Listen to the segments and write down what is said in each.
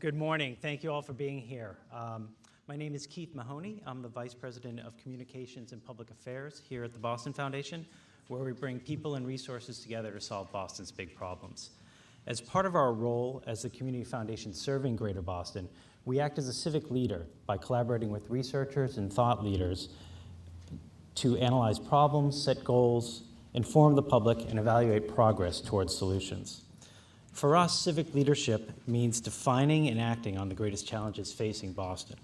Good morning. Thank you all for being here. My name is Keith Mahoney. I'm the Vice President of Communications and Public Affairs here at the Boston Foundation, where we bring people and resources together to solve Boston's big problems. As part of our role as the Community Foundation serving Greater Boston, we act as a civic leader by collaborating with researchers and thought leaders to analyze problems, set goals, inform the public, and evaluate progress towards solutions. For us, civic leadership means defining and acting on the greatest challenges facing Boston.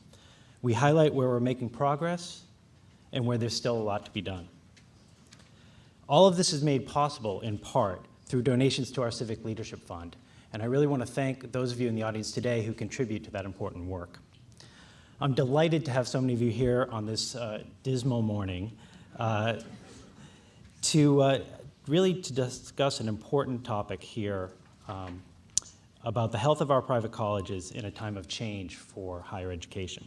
We highlight where we're making progress and where there's still a lot to be done. All of this is made possible in part through donations to our Civic Leadership Fund, and I really want to thank those of you in the audience today who contribute to that important work. I'm delighted to have so many of you here on this dismal morning to discuss an important topic here about the health of our private colleges in a time of change for higher education.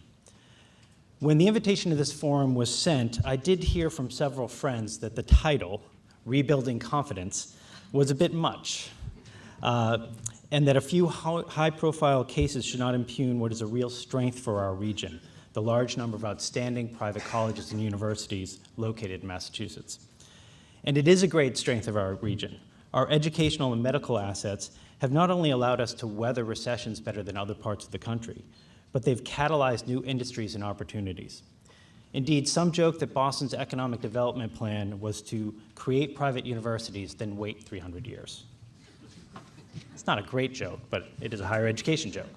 When the invitation to this forum was sent, I did hear from several friends that the title, Rebuilding Confidence, was a bit much, and that a few high-profile cases should not impugn what is a real strength for our region, the large number of outstanding private colleges and universities located in Massachusetts. And it is a great strength of our region. Our educational and medical assets have not only allowed us to weather recessions better than other parts of the country, but they've catalyzed new industries and opportunities. Indeed, some joke that Boston's economic development plan was to create private universities, then wait 300 years. It's not a great joke, but it is a higher education joke.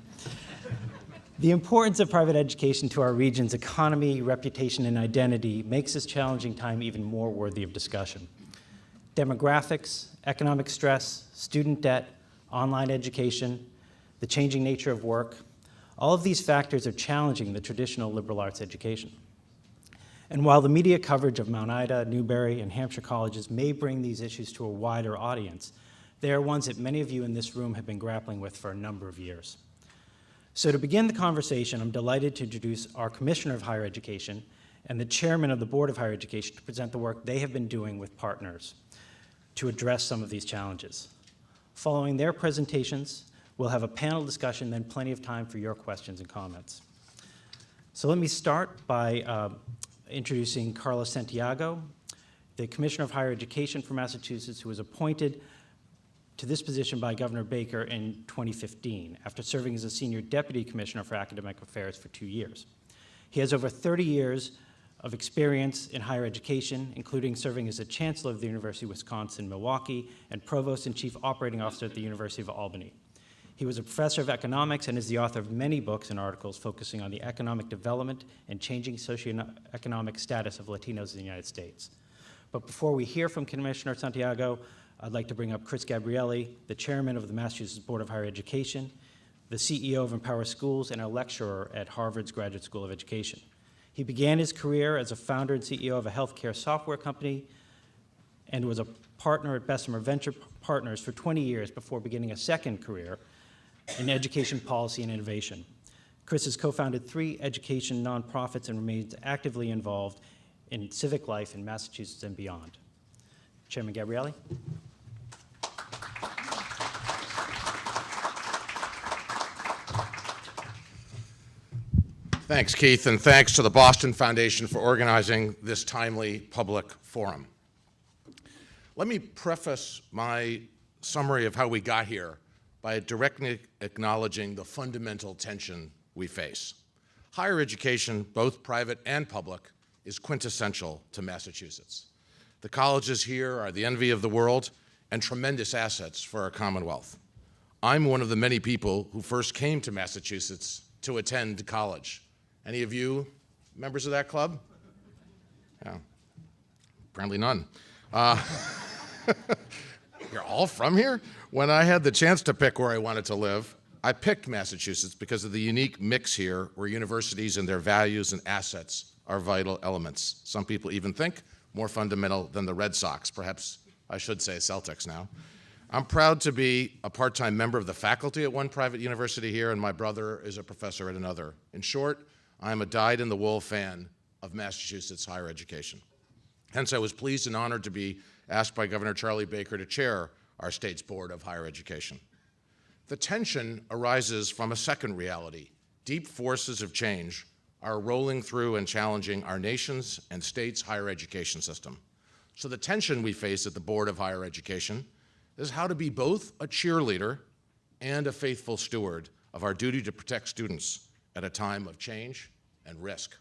The importance of private education to our region's economy, reputation, and identity makes this challenging time even more worthy of discussion. Demographics, economic stress, student debt, online education, the changing nature of work, all of these factors are challenging the traditional liberal arts education. And while the media coverage of Mount Ida, Newberry, and Hampshire colleges may bring these issues to a wider audience, they are ones that many of you in this room have been grappling with for a number of years. So to begin the conversation, I'm delighted to introduce our Commissioner of Higher Education and the Chairman of the Board of Higher Education to present the work they have been doing with partners to address some of these challenges. Following their presentations, we'll have a panel discussion, then plenty of time for your questions and comments. So let me start by introducing Carlos Santiago, the Commissioner of Higher Education for Massachusetts, who was appointed to this position by Governor Baker in 2015, after serving as a Senior Deputy Commissioner for Academic Affairs for 2 years. He has over 30 years of experience in higher education, including serving as a Chancellor of the University of Wisconsin-Milwaukee and Provost and Chief Operating Officer at the University of Albany. He was a professor of economics and is the author of many books and articles focusing on the economic development and changing socioeconomic status of Latinos in the United States. But before we hear from Commissioner Santiago, I'd like to bring up Chris Gabrieli, the Chairman of the Massachusetts Board of Higher Education, the CEO of Empower Schools, and a lecturer at Harvard's Graduate School of Education. He began his career as a founder and CEO of a healthcare software company and was a partner at Bessemer Venture Partners for 20 years before beginning a second career in education policy and innovation. Chris has co-founded 3 education nonprofits and remains actively involved in civic life in Massachusetts and beyond. Chairman Gabrieli. Thanks, Keith, and thanks to the Boston Foundation for organizing this timely public forum. Let me preface my summary of how we got here by directly acknowledging the fundamental tension we face. Higher education, both private and public, is quintessential to Massachusetts. The colleges here are the envy of the world and tremendous assets for our Commonwealth. I'm one of the many people who first came to Massachusetts to attend college. Any of you members of that club? Yeah, apparently none. You're all from here? When I had the chance to pick where I wanted to live, I picked Massachusetts because of the unique mix here where universities and their values and assets are vital elements. Some people even think more fundamental than the Red Sox. Perhaps I should say Celtics now. I'm proud to be a part-time member of the faculty at one private university here, and my brother is a professor at another. In short, I'm a dyed-in-the-wool fan of Massachusetts higher education. Hence, I was pleased and honored to be asked by Governor Charlie Baker to chair our state's Board of Higher Education. The tension arises from a second reality. Deep forces of change are rolling through and challenging our nation's and state's higher education system. So the tension we face at the Board of Higher Education is how to be both a cheerleader and a faithful steward of our duty to protect students at a time of change and risk.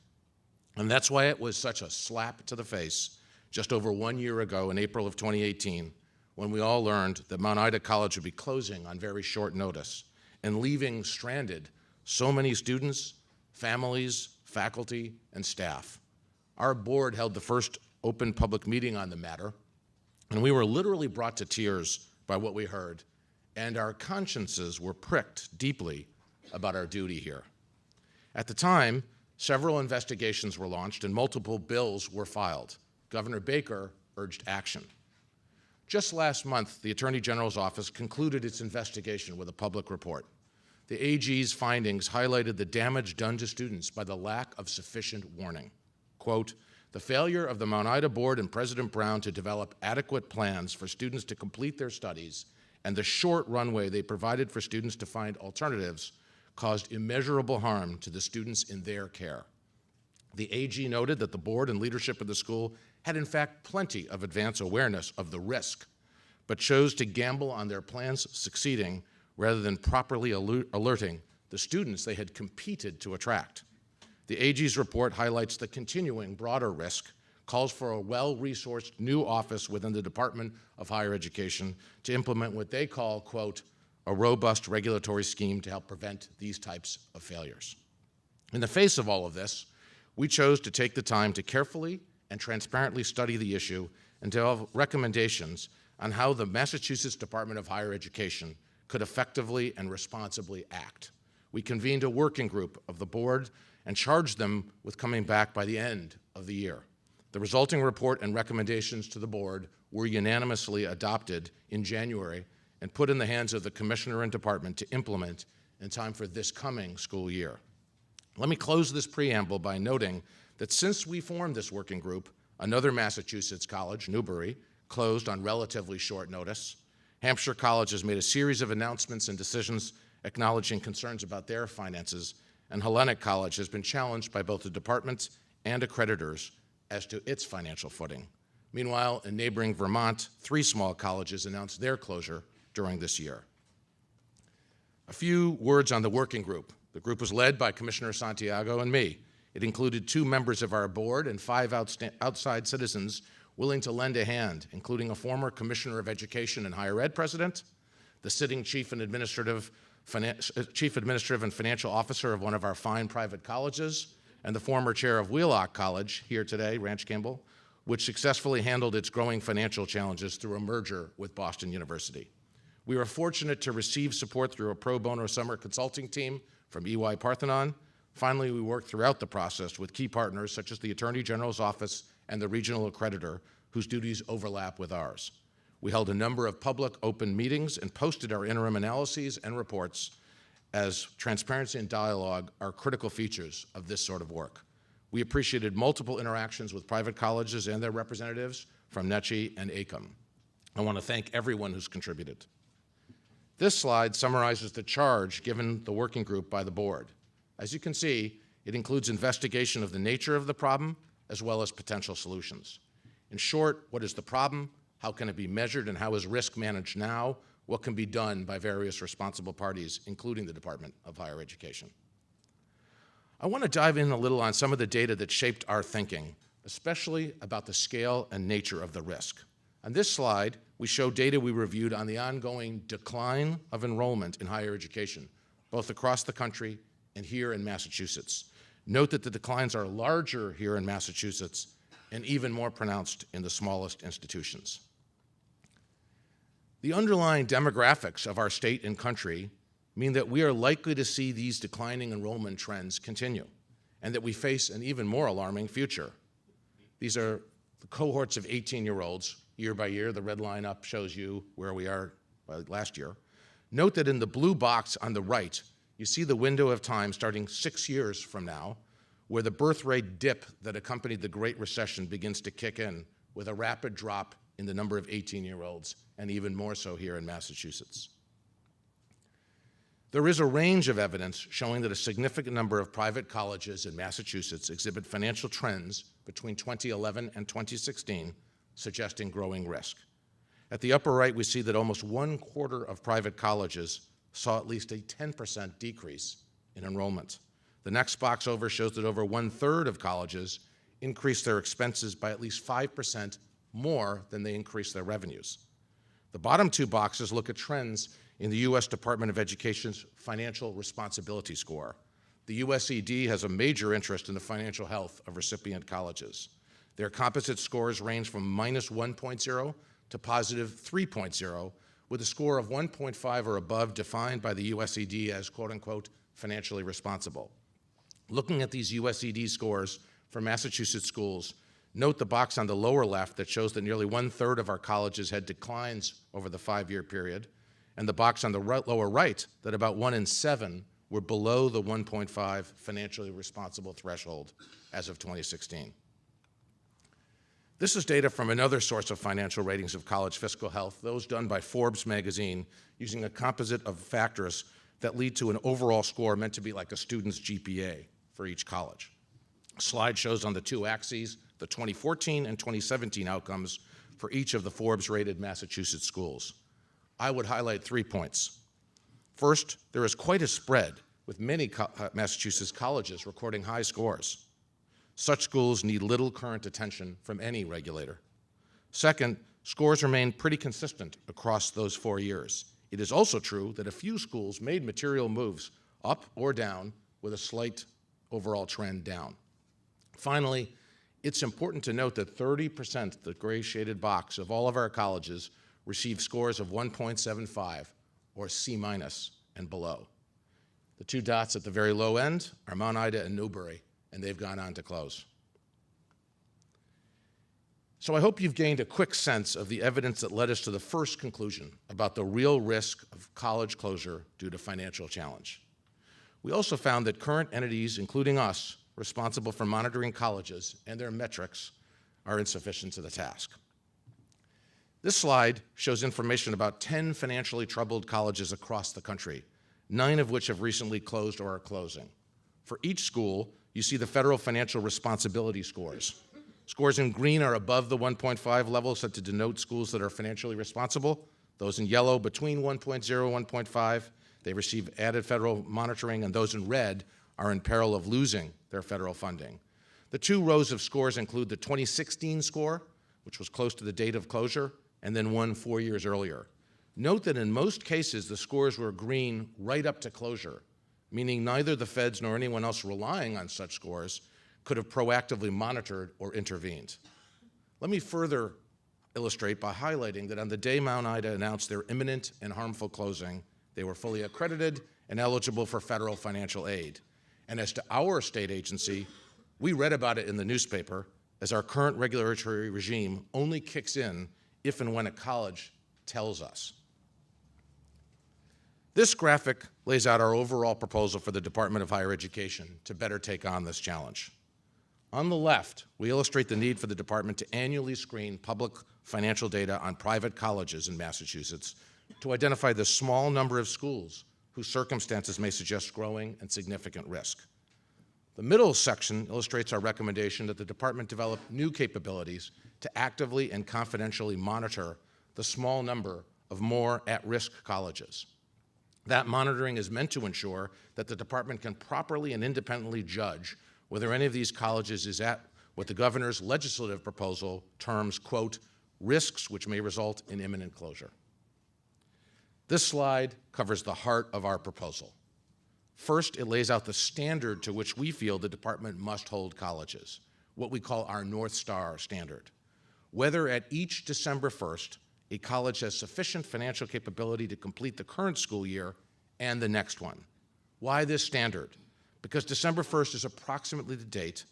And that's why it was such a slap to the face just over 1 year ago in April of 2018 when we all learned that Mount Ida College would be closing on very short notice and leaving stranded so many students, families, faculty, and staff. Our board held the first open public meeting on the matter, and we were literally brought to tears by what we heard, and our consciences were pricked deeply about our duty here. At the time, several investigations were launched and multiple bills were filed. Governor Baker urged action. Just last month, the Attorney General's office concluded its investigation with a public report. The AG's findings highlighted the damage done to students by the lack of sufficient warning. Quote, the failure of the Mount Ida Board and President Brown to develop adequate plans for students to complete their studies and the short runway they provided for students to find alternatives caused immeasurable harm to the students in their care. The AG noted that the board and leadership of the school had in fact plenty of advance awareness of the risk, but chose to gamble on their plans succeeding rather than properly alerting the students they had competed to attract. The AG's report highlights the continuing broader risk, calls for a well-resourced new office within the Department of Higher Education to implement what they call, quote, a robust regulatory scheme to help prevent these types of failures. In the face of all of this, we chose to take the time to carefully and transparently study the issue and develop recommendations on how the Massachusetts Department of Higher Education could effectively and responsibly act. We convened a working group of the board and charged them with coming back by the end of the year. The resulting report and recommendations to the board were unanimously adopted in January and put in the hands of the commissioner and department to implement in time for this coming school year. Let me close this preamble by noting that since we formed this working group, another Massachusetts college, Newbury, closed on relatively short notice. Hampshire College has made a series of announcements and decisions acknowledging concerns about their finances, and Hellenic College has been challenged by both the department and accreditors as to its financial footing. Meanwhile, in neighboring Vermont, 3 small colleges announced their closure during this year. A few words on the working group. The group was led by Commissioner Santiago and me. It included 2 members of our board and 5 outside citizens willing to lend a hand, including a former Commissioner of Education and Higher Ed president, the sitting Chief Administrative and Financial Officer of one of our fine private colleges, and the former chair of Wheelock College, here today, Ranch Campbell, which successfully handled its growing financial challenges through a merger with Boston University. We were fortunate to receive support through a pro bono summer consulting team from EY Parthenon. Finally, we worked throughout the process with key partners such as the Attorney General's office and the regional accreditor, whose duties overlap with ours. We held a number of public open meetings and posted our interim analyses and reports, as transparency and dialogue are critical features of this sort of work. We appreciated multiple interactions with private colleges and their representatives from NECHI and ACUM. I want to thank everyone who's contributed. This slide summarizes the charge given the working group by the board. As you can see, it includes investigation of the nature of the problem as well as potential solutions. In short, what is the problem? How can it be measured, and how is risk managed now? What can be done by various responsible parties, including the Department of Higher Education? I want to dive in a little on some of the data that shaped our thinking, especially about the scale and nature of the risk. On this slide, we show data we reviewed on the ongoing decline of enrollment in higher education, both across the country and here in Massachusetts. Note that the declines are larger here in Massachusetts and even more pronounced in the smallest institutions. The underlying demographics of our state and country mean that we are likely to see these declining enrollment trends continue, and that we face an even more alarming future. These are the cohorts of 18-year-olds, year by year. The red line up shows you where we are last year. Note that in the blue box on the right, you see the window of time starting 6 years from now, where the birth rate dip that accompanied the Great Recession begins to kick in, with a rapid drop in the number of 18-year-olds, and even more so here in Massachusetts. There is a range of evidence showing that a significant number of private colleges in Massachusetts exhibit financial trends between 2011 and 2016, suggesting growing risk. At the upper right, we see that almost 1/4 of private colleges saw at least a 10% decrease in enrollment. The next box over shows that over 1/3 of colleges increased their expenses by at least 5% more than they increased their revenues. The bottom two boxes look at trends in the U.S. Department of Education's Financial Responsibility Score. The USED has a major interest in the financial health of recipient colleges. Their composite scores range from -1.0 to +3.0, with a score of 1.5 or above defined by the USED as quote-unquote financially responsible. Looking at these USED scores for Massachusetts schools, note the box on the lower left that shows that nearly 1/3 of our colleges had declines over the 5-year period, and the box on the lower right that about 1 in 7 were below the 1.5 financially responsible threshold as of 2016. This is data from another source of financial ratings of college fiscal health, those done by Forbes magazine, using a composite of factors that lead to an overall score meant to be like a student's GPA for each college. The slide shows on the two axes the 2014 and 2017 outcomes for each of the Forbes-rated Massachusetts schools. I would highlight 3 points. First, there is quite a spread, with many Massachusetts colleges recording high scores. Such schools need little current attention from any regulator. Second, scores remain pretty consistent across those 4 years. It is also true that a few schools made material moves up or down with a slight overall trend down. Finally, it's important to note that 30%, the gray shaded box, of all of our colleges receive scores of 1.75 or C- and below. The two dots at the very low end are Mount Ida and Newbury, and they've gone on to close. So I hope you've gained a quick sense of the evidence that led us to the first conclusion about the real risk of college closure due to financial challenge. We also found that current entities, including us, responsible for monitoring colleges and their metrics, are insufficient to the task. This slide shows information about 10 financially troubled colleges across the country, 9 of which have recently closed or are closing. For each school, you see the federal financial responsibility scores. Scores in green are above the 1.5 level, set to denote schools that are financially responsible. Those in yellow between 1.0 and 1.5, they receive added federal monitoring, and those in red are in peril of losing their federal funding. The 2 rows of scores include the 2016 score, which was close to the date of closure, and then one 4 years earlier. Note that in most cases, the scores were green right up to closure, meaning neither the feds nor anyone else relying on such scores could have proactively monitored or intervened. Let me further illustrate by highlighting that on the day Mount Ida announced their imminent and harmful closing, they were fully accredited and eligible for federal financial aid. And as to our state agency, we read about it in the newspaper, as our current regulatory regime only kicks in if and when a college tells us. This graphic lays out our overall proposal for the Department of Higher Education to better take on this challenge. On the left, we illustrate the need for the department to annually screen public financial data on private colleges in Massachusetts to identify the small number of schools whose circumstances may suggest growing and significant risk. The middle section illustrates our recommendation that the department develop new capabilities to actively and confidentially monitor the small number of more at-risk colleges. That monitoring is meant to ensure that the department can properly and independently judge whether any of these colleges is at what the governor's legislative proposal terms, quote, risks which may result in imminent closure. This slide covers the heart of our proposal. First, it lays out the standard to which we feel the department must hold colleges, what we call our Northstar Standard. Whether at each December 1st, a college has sufficient financial capability to complete the current school year and the next one. Why this standard? Because December 1st is approximately the date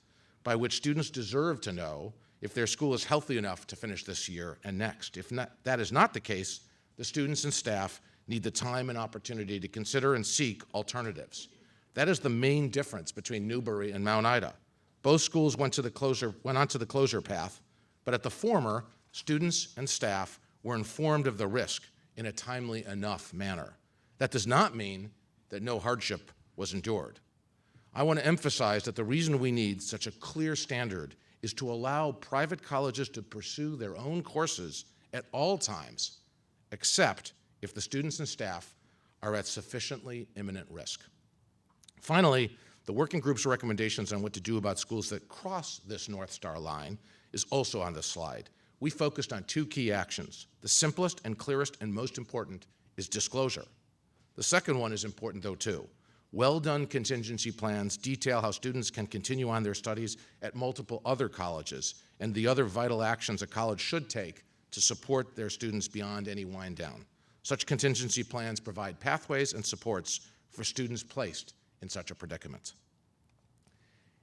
by which students deserve to know if their school is healthy enough to finish this year and next. If that is not the case, the students and staff need the time and opportunity to consider and seek alternatives. That is the main difference between Newbury and Mount Ida. Both schools went onto the closure path, but at the former, students and staff were informed of the risk in a timely enough manner. That does not mean that no hardship was endured. I want to emphasize that the reason we need such a clear standard is to allow private colleges to pursue their own courses at all times, except if the students and staff are at sufficiently imminent risk. Finally, the working group's recommendations on what to do about schools that cross this North Star line is also on this slide. We focused on two key actions. The simplest and clearest and most important is disclosure. The second one is important though too. Well-done contingency plans detail how students can continue on their studies at multiple other colleges and the other vital actions a college should take to support their students beyond any wind down. Such contingency plans provide pathways and supports for students placed in such a predicament.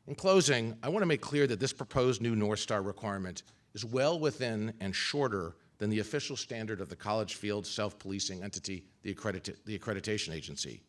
In closing, I want to make clear that this proposed new North Star requirement is well within and shorter than the official standard of the college field self-policing entity, the accreditation agency.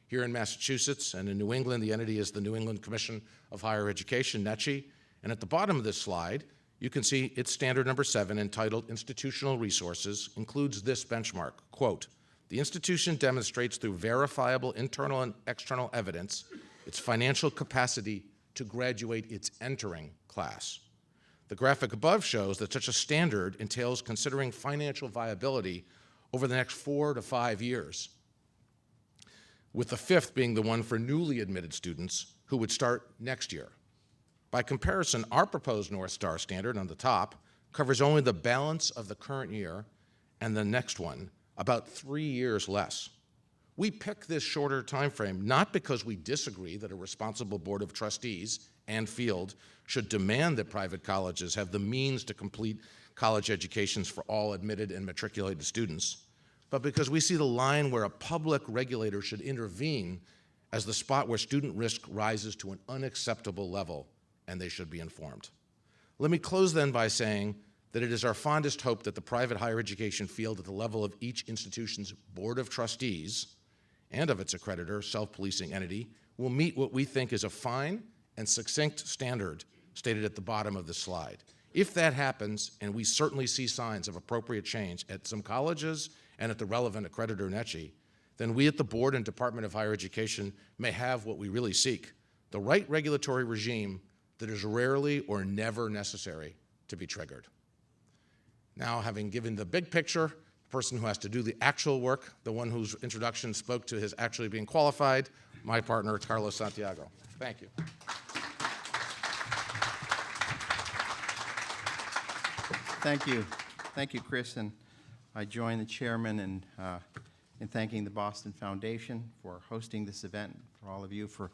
Here in Massachusetts and in New England, the entity is the New England Commission of Higher Education, NECHI, and at the bottom of this slide, you can see its standard number 7, entitled Institutional Resources, includes this benchmark, quote, "The institution demonstrates through verifiable internal and external evidence its financial capacity to graduate its entering class." The graphic above shows that such a standard entails considering financial viability over the next 4 to 5 years, with the 5th being the one for newly admitted students who would start next year. By comparison, our proposed North Star standard on the top covers only the balance of the current year and the next one, about 3 years less. We pick this shorter time frame not because we disagree that a responsible board of trustees and field should demand that private colleges have the means to complete college educations for all admitted and matriculated students, but because we see the line where a public regulator should intervene as the spot where student risk rises to an unacceptable level, and they should be informed. Let me close then by saying that it is our fondest hope that the private higher education field at the level of each institution's board of trustees and of its accreditor, self-policing entity, will meet what we think is a fine and succinct standard stated at the bottom of the slide. If that happens, and we certainly see signs of appropriate change at some colleges and at the relevant accreditor NECHI, then we at the Board and Department of Higher Education may have what we really seek, the right regulatory regime that is rarely or never necessary to be triggered. Now, having given the big picture, the person who has to do the actual work, the one whose introduction spoke to his actually being qualified, my partner, Carlos Santiago. Thank you. Thank you. Thank you, Chris. And I join the chairman in thanking the Boston Foundation for hosting this event, for all of you for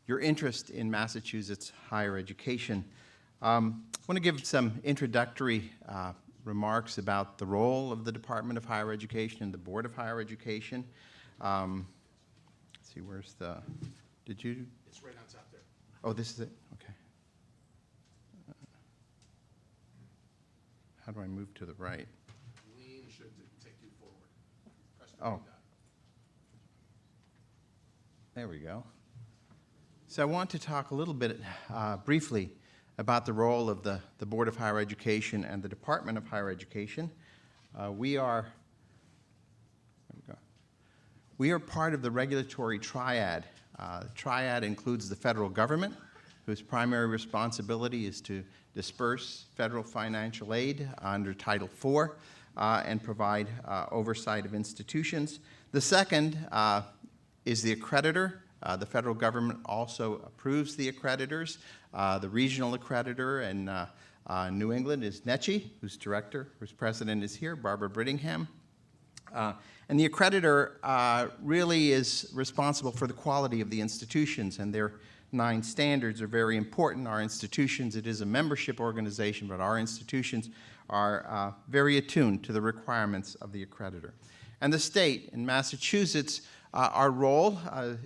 your interest in Massachusetts higher education. I want to give some introductory remarks about the role of the Department of Higher Education and the Board of Higher Education. Let's see, where's the, did you? It's right on top there. Oh, this is it? Okay. How do I move to the right? Lean should take you forward. Press the Oh. green dot. There we go. So I want to talk a little bit briefly about the role of the Board of Higher Education and the Department of Higher Education. We are part of the regulatory triad. Triad includes the federal government, whose primary responsibility is to disperse federal financial aid under Title IV and provide oversight of institutions. The second is the accreditor. The federal government also approves the accreditors. The regional accreditor in New England is NECHI, whose president is here, Barbara Brittingham. And the accreditor really is responsible for the quality of the institutions, and their 9 standards are very important. Our institutions, it is a membership organization, but our institutions are very attuned to the requirements of the accreditor. And the state, in Massachusetts, our role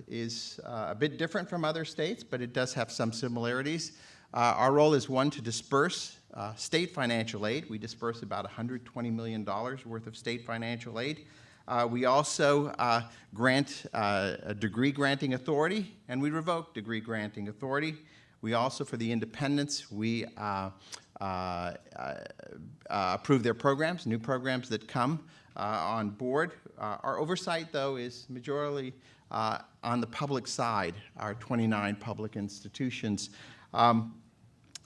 is a bit different from other states, but it does have some similarities. Our role is one to disperse state financial aid. We disperse about $120 million worth of state financial aid. We also grant a degree granting authority, and we revoke degree granting authority. We also, for the independents, we approve their programs, new programs that come on board. Our oversight, though, is majorly on the public side, our 29 public institutions.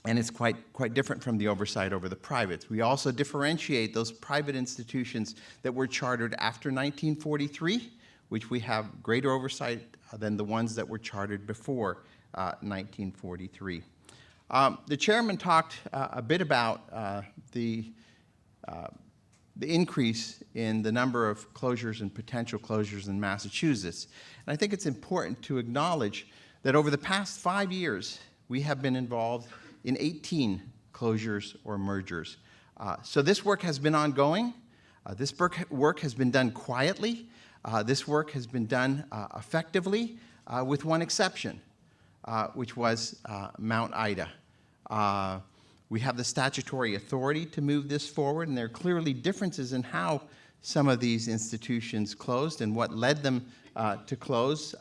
And it's quite different from the oversight over the privates. We also differentiate those private institutions that were chartered after 1943, which we have greater oversight than the ones that were chartered before 1943. The chairman talked a bit about the increase in the number of closures and potential closures in Massachusetts. And I think it's important to acknowledge that over the past 5 years, we have been involved in 18 closures or mergers. So this work has been ongoing. This work has been done quietly. This work has been done effectively, with one exception, which was Mount Ida. We have the statutory authority to move this forward, and there are clearly differences in how some of these institutions closed and what led them to close.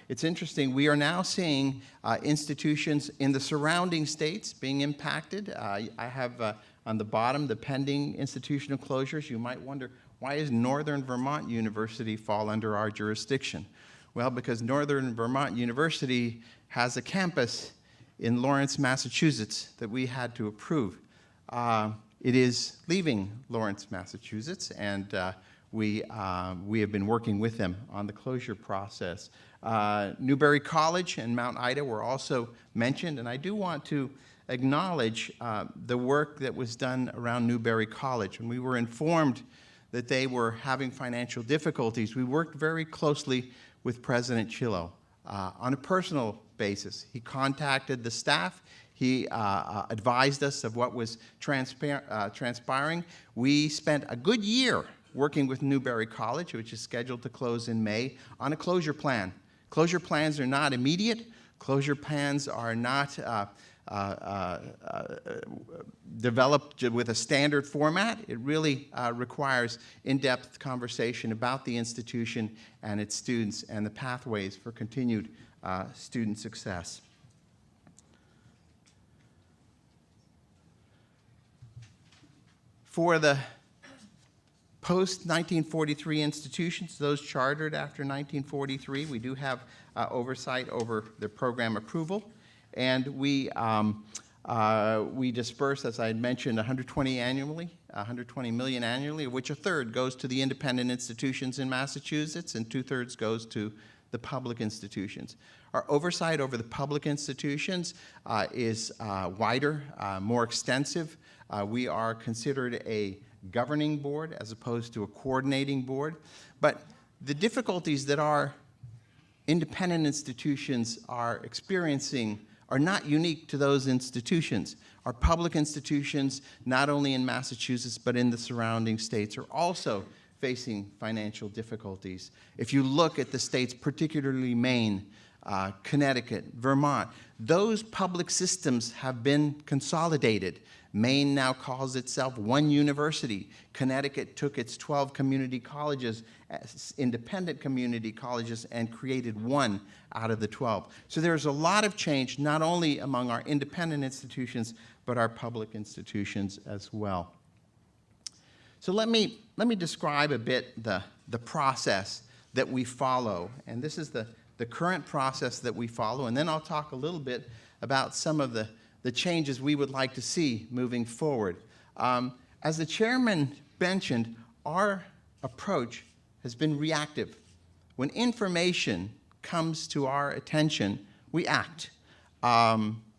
It's interesting, we are now seeing institutions in the surrounding states being impacted. I have on the bottom the pending institutional closures. You might wonder, why does Northern Vermont University fall under our jurisdiction? Well, because Northern Vermont University has a campus in Lawrence, Massachusetts that we had to approve. It is leaving Lawrence, Massachusetts, and we have been working with them on the closure process. Newberry College and Mount Ida were also mentioned, and I do want to acknowledge the work that was done around Newberry College. When we were informed that they were having financial difficulties, we worked very closely with President Chillo on a personal basis. He contacted the staff. He advised us of what was transpiring. We spent a good year working with Newberry College, which is scheduled to close in May, on a closure plan. Closure plans are not immediate. Closure plans are not developed with a standard format. It really requires in-depth conversation about the institution and its students and the pathways for continued student success. For the post-1943 institutions, those chartered after 1943, we do have oversight over their program approval. And we disperse, as I had mentioned, 120 million annually, of which a third goes to the independent institutions in Massachusetts and 2/3 goes to the public institutions. Our oversight over the public institutions is wider, more extensive. We are considered a governing board as opposed to a coordinating board. But the difficulties that our independent institutions are experiencing are not unique to those institutions. Our public institutions, not only in Massachusetts but in the surrounding states, are also facing financial difficulties. If you look at the states, particularly Maine, Connecticut, Vermont, those public systems have been consolidated. Maine now calls itself one university. Connecticut took its 12 community colleges, independent community colleges, and created one out of the 12. So there's a lot of change, not only among our independent institutions, but our public institutions as well. So let me describe a bit the process that we follow. And this is the current process that we follow. And then I'll talk a little bit about some of the changes we would like to see moving forward. As the chairman mentioned, our approach has been reactive. When information comes to our attention, we act.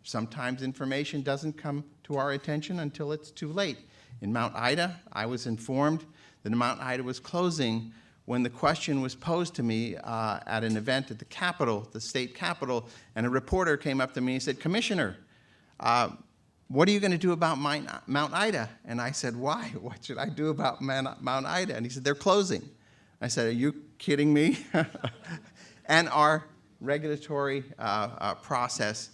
Sometimes information doesn't come to our attention until it's too late. In Mount Ida, I was informed that Mount Ida was closing when the question was posed to me at an event at the Capitol, the state Capitol, and a reporter came up to me and said, "Commissioner, what are you going to do about Mount Ida?" And I said, "Why? What should I do about Mount Ida?" And he said, "They're closing." I said, "Are you kidding me?" And our regulatory process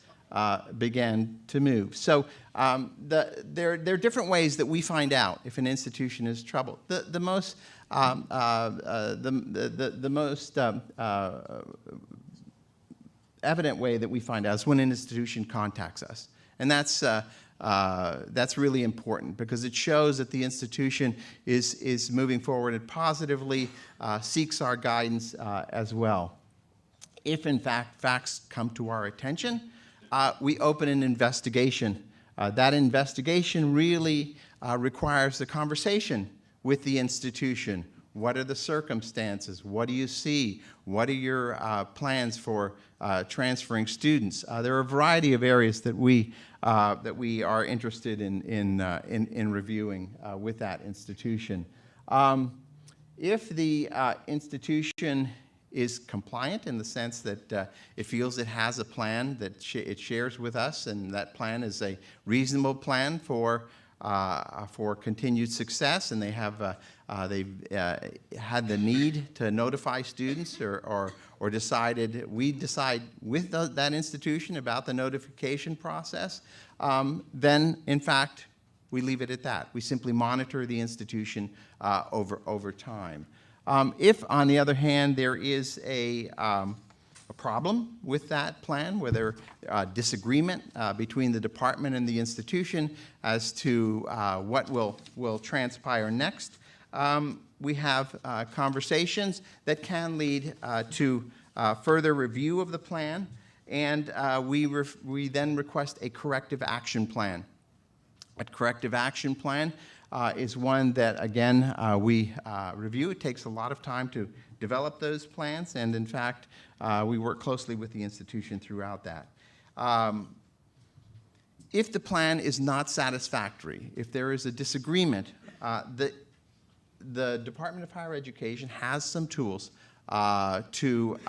began to move. So there are different ways that we find out if an institution is troubled. The most evident way that we find out is when an institution contacts us. And that's That's really important because it shows that the institution is moving forward and positively seeks our guidance as well. If, in fact, facts come to our attention, we open an investigation. That investigation really requires a conversation with the institution. What are the circumstances? What do you see? What are your plans for transferring students? There are a variety of areas that we are interested in reviewing with that institution. If the institution is compliant in the sense that it feels it has a plan that it shares with us, and that plan is a reasonable plan for continued success, and they've had the need to notify students or decided, we decide with that institution about the notification process, then in fact we leave it at that. We simply monitor the institution over time. If, on the other hand, there is a problem with that plan, where there disagreement between the department and the institution as to what will transpire next, we have conversations that can lead to further review of the plan, and we then request a corrective action plan. A corrective action plan is one that, again, we review. It takes a lot of time to develop those plans, and in fact, we work closely with the institution throughout that. If the plan is not satisfactory, if there is a disagreement, the Department of Higher Education has some tools to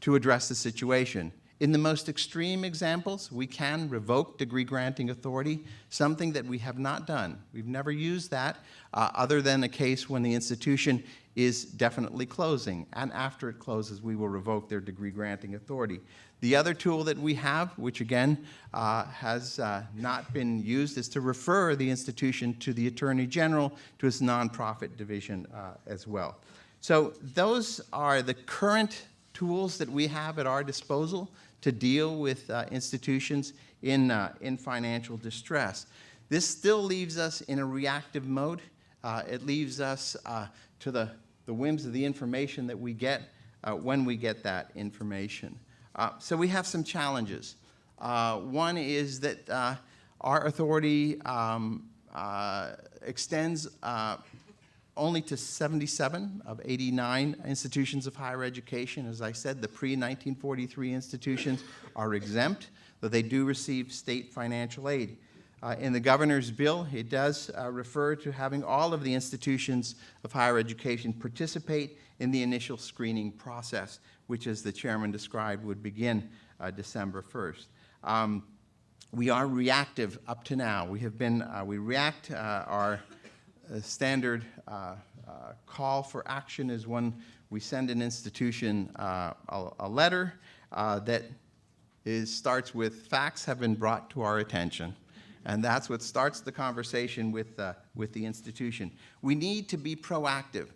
address the situation. In the most extreme examples, we can revoke degree granting authority, something that we have not done. We've never used that other than a case when the institution is definitely closing, and after it closes, we will revoke their degree granting authority. The other tool that we have, which again has not been used, is to refer the institution to the Attorney General, to his nonprofit division as well. So those are the current tools that we have at our disposal to deal with institutions in financial distress. This still leaves us in a reactive mode. It leaves us to the whims of the information that we get when we get that information. So we have some challenges. One is that our authority extends only to 77 of 89 institutions of higher education. As I said, the pre-1943 institutions are exempt, though they do receive state financial aid. In the governor's bill, it does refer to having all of the institutions of higher education participate in the initial screening process, which, as the chairman described, would begin December 1st. We are reactive up to now. We react. Our standard call for action is when we send an institution a letter that starts with, facts have been brought to our attention. And that's what starts the conversation with the institution. We need to be proactive.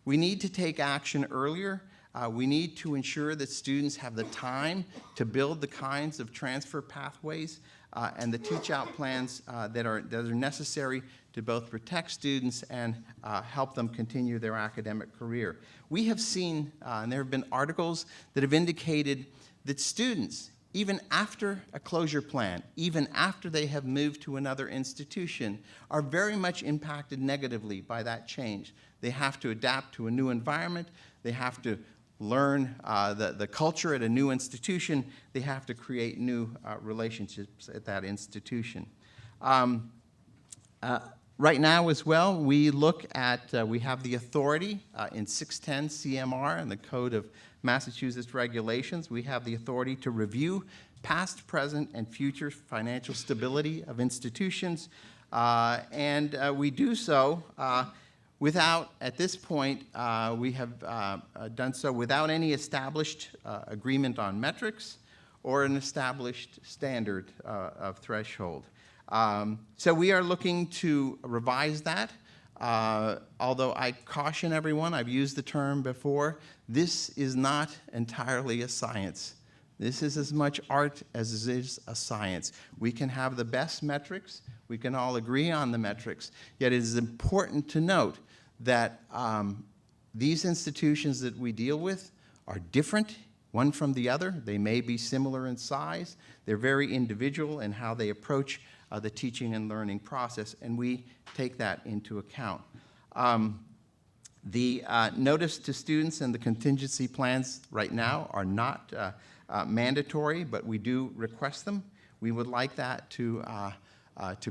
We need to take action earlier. We need to ensure that students have the time to build the kinds of transfer pathways and the teach-out plans that are necessary to both protect students and help them continue their academic career. We have seen, and there have been articles that have indicated that students, even after a closure plan, even after they have moved to another institution, are very much impacted negatively by that change. They have to adapt to a new environment. They have to learn the culture at a new institution. They have to create new relationships at that institution. Right now as well, we look at, we have the authority in 610 CMR and the Code of Massachusetts Regulations. We have the authority to review past, present, and future financial stability of institutions. And we do so without, at this point, we have done so without any established agreement on metrics or an established standard of threshold. So we are looking to revise that. Although I caution everyone, I've used the term before, this is not entirely a science. This is as much art as it is a science. We can have the best metrics. We can all agree on the metrics. Yet it is important to note that these institutions that we deal with are different one from the other. They may be similar in size. They're very individual in how they approach the teaching and learning process, and we take that into account. The notice to students and the contingency plans right now are not mandatory, but we do request them. We would like that to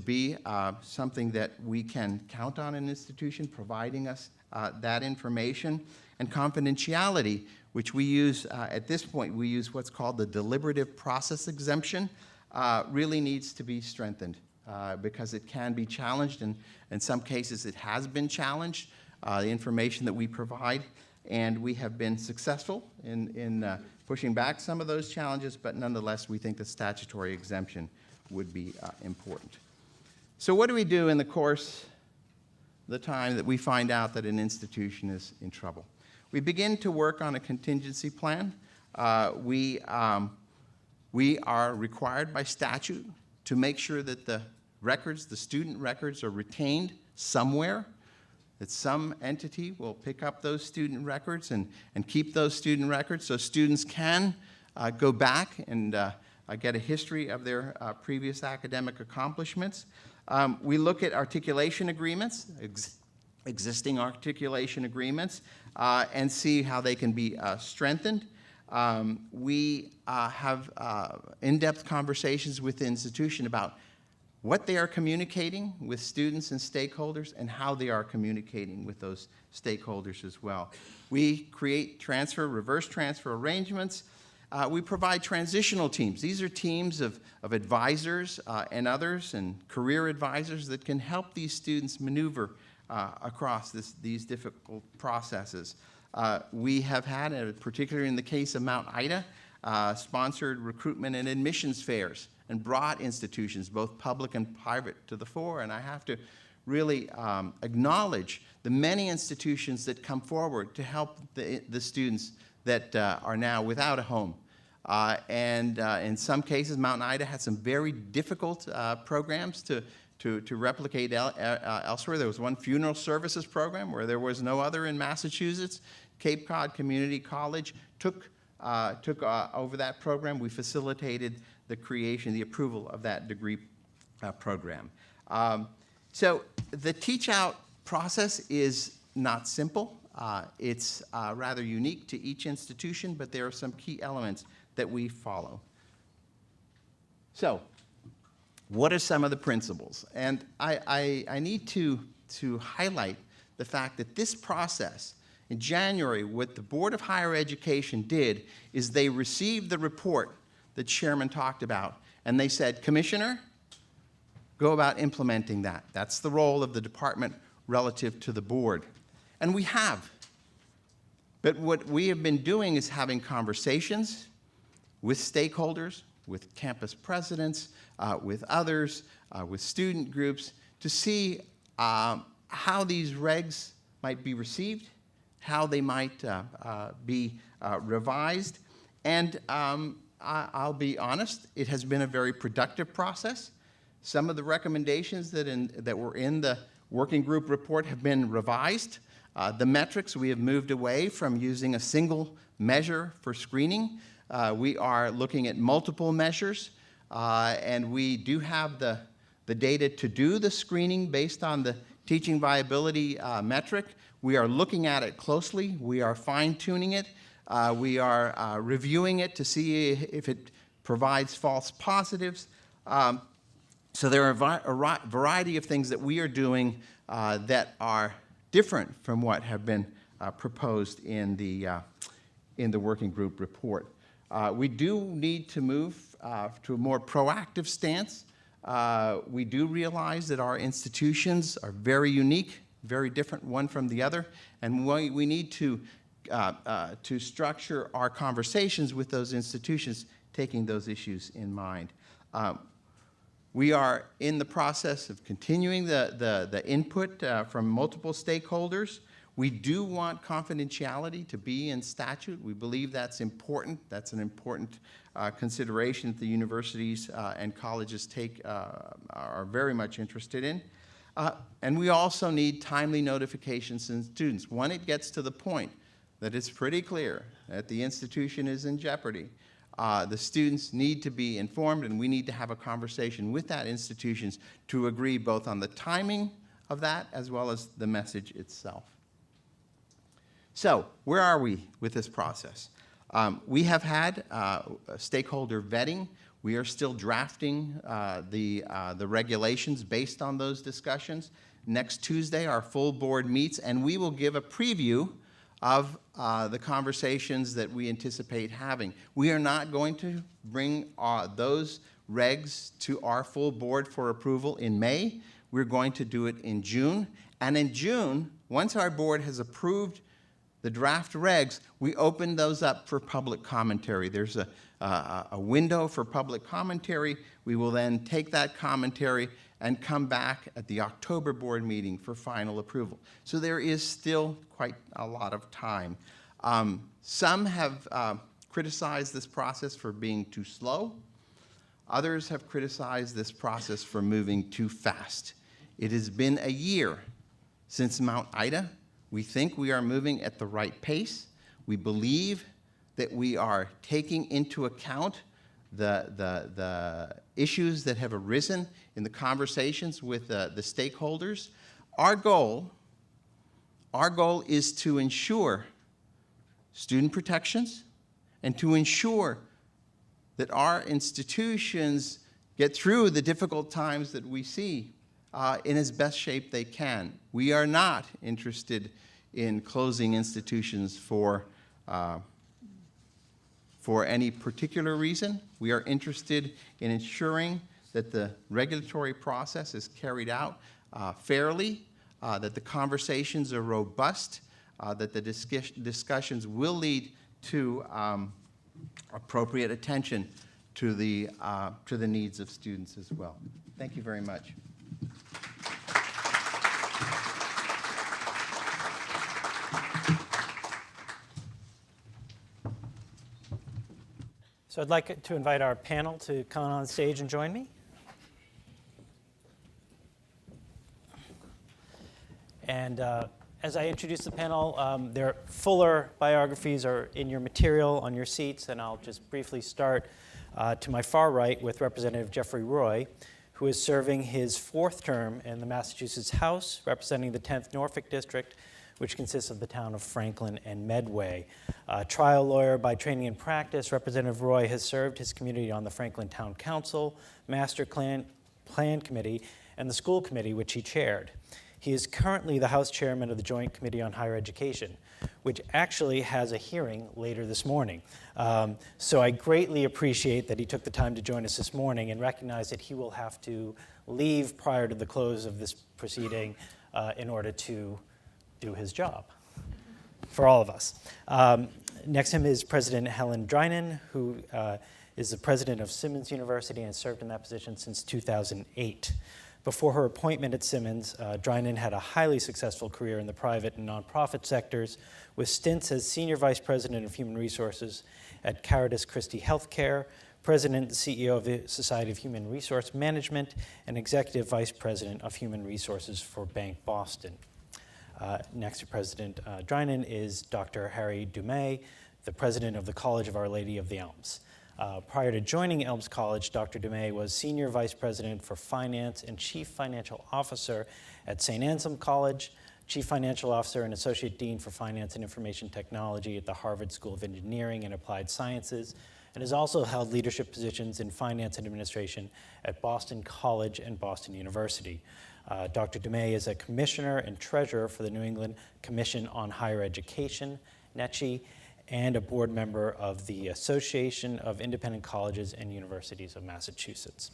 be something that we can count on an institution providing us that information. And confidentiality, which we use at this point, we use what's called the deliberative process exemption, really needs to be strengthened because it can be challenged, and in some cases it has been challenged, the information that we provide, and we have been successful in pushing back some of those challenges, but nonetheless we think the statutory exemption would be important. So what do we do in the course of the time that we find out that an institution is in trouble? We begin to work on a contingency plan. We are required by statute to make sure that the records, the student records, are retained somewhere, that some entity will pick up those student records and keep those student records so students can go back and get a history of their previous academic accomplishments. We look at articulation agreements, existing articulation agreements, and see how they can be strengthened. We have in-depth conversations with the institution about what they are communicating with students and stakeholders and how they are communicating with those stakeholders as well. We create reverse transfer arrangements. We provide transitional teams. These are teams of advisors and others and career advisors that can help these students maneuver across these difficult processes. We have had, particularly in the case of Mount Ida, sponsored recruitment and admissions fairs and brought institutions, both public and private, to the fore. And I have to really acknowledge the many institutions that come forward to help the students that are now without a home. In some cases, Mount Ida had some very difficult programs to replicate elsewhere. There was one funeral services program where there was no other in Massachusetts. Cape Cod Community College took over that program. We facilitated the creation, the approval of that degree program. So the teach-out process is not simple. It's rather unique to each institution, but there are some key elements that we follow. So what are some of the principles? And I need to highlight the fact that this process, in January, what the Board of Higher Education did is they received the report that Chairman talked about, and they said, Commissioner, go about implementing that. That's the role of the department relative to the board. And we have. But what we have been doing is having conversations with stakeholders, with campus presidents, with others, with student groups, to see how these regs might be received, how they might be revised. And I'll be honest, it has been a very productive process. Some of the recommendations that were in the working group report have been revised. The metrics, we have moved away from using a single measure for screening. We are looking at multiple measures, and we do have the data to do the screening based on the teaching viability metric. We are looking at it closely. We are fine-tuning it. We are reviewing it to see if it provides false positives. So there are a variety of things that we are doing that are different from what have been proposed in the working group report. We do need to move to a more proactive stance. We do realize that our institutions are very unique, very different one from the other, and we need to structure our conversations with those institutions, taking those issues in mind. We are in the process of continuing the input from multiple stakeholders. We do want confidentiality to be in statute. We believe that's important. That's an important consideration that the universities and colleges are very much interested in. And we also need timely notifications to students. When it gets to the point that it's pretty clear that the institution is in jeopardy, the students need to be informed, and we need to have a conversation with that institution to agree both on the timing of that as well as the message itself. So, where are we with this process? We have had stakeholder vetting. We are still drafting the regulations based on those discussions. Next Tuesday, our full board meets, and we will give a preview of the conversations that we anticipate having. We are not going to bring those regs to our full board for approval in May. We're going to do it in June. And in June, once our board has approved the draft regs, we open those up for public commentary. There's a window for public commentary. We will then take that commentary and come back at the October board meeting for final approval. So there is still quite a lot of time. Some have criticized this process for being too slow. Others have criticized this process for moving too fast. It has been a year since Mount Ida. We think we are moving at the right pace. We believe that we are taking into account the issues that have arisen in the conversations with the stakeholders. Our goal is to ensure student protections and to ensure that our institutions get through the difficult times that we see in as best shape they can. We are not interested in closing institutions for any particular reason. We are interested in ensuring that the regulatory process is carried out fairly, that the conversations are robust, that the discussions will lead to appropriate attention to the needs of students as well. Thank you very much. So I'd like to invite our panel to come on stage and join me. And as I introduce the panel, their fuller biographies are in your material on your seats, and I'll just briefly start to my far right with Representative Jeffrey Roy, who is serving his 4th term in the Massachusetts House, representing the 10th Norfolk District, which consists of the town of Franklin and Medway. Trial lawyer by training and practice, Representative Roy has served his community on the Franklin Town Council, Master Plan Committee, and the School Committee, which he chaired. He is currently the House Chairman of the Joint Committee on Higher Education, which actually has a hearing later this morning. So I greatly appreciate that he took the time to join us this morning and recognize that he will have to leave prior to the close of this proceeding in order to do his job for all of us. Next to him is President Helen Drinan, who is the president of Simmons University and has served in that position since 2008. Before her appointment at Simmons, Drinan had a highly successful career in the private and nonprofit sectors, with stints as Senior Vice President of Human Resources at Caritas Christi Healthcare, President and CEO of the Society of Human Resource Management, and Executive Vice President of Human Resources for Bank Boston. Next to President Drinan is Dr. Harry Dumais, the president of the College of Our Lady of the Elms. Prior to joining Elms College, Dr. Dumais was Senior Vice President for Finance and Chief Financial Officer at St. Anselm College, Chief Financial Officer and Associate Dean for Finance and Information Technology at the Harvard School of Engineering and Applied Sciences, and has also held leadership positions in finance and administration at Boston College and Boston University. Dr. Dumais is a commissioner and treasurer for the New England Commission on Higher Education, NECHI, and a board member of the Association of Independent Colleges and Universities of Massachusetts.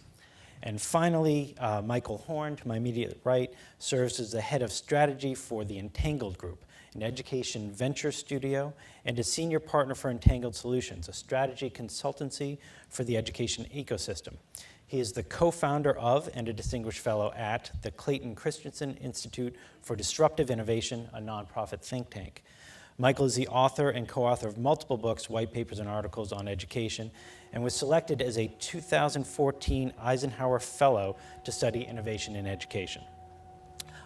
And finally, Michael Horn, to my immediate right, serves as the head of strategy for the Entangled Group, an education venture studio, and a senior partner for Entangled Solutions, a strategy consultancy for the education ecosystem. He is the co-founder of and a distinguished fellow at the Clayton Christensen Institute for Disruptive Innovation, a nonprofit think tank. Michael is the author and co-author of multiple books, white papers, and articles on education, and was selected as a 2014 Eisenhower Fellow to study innovation in education.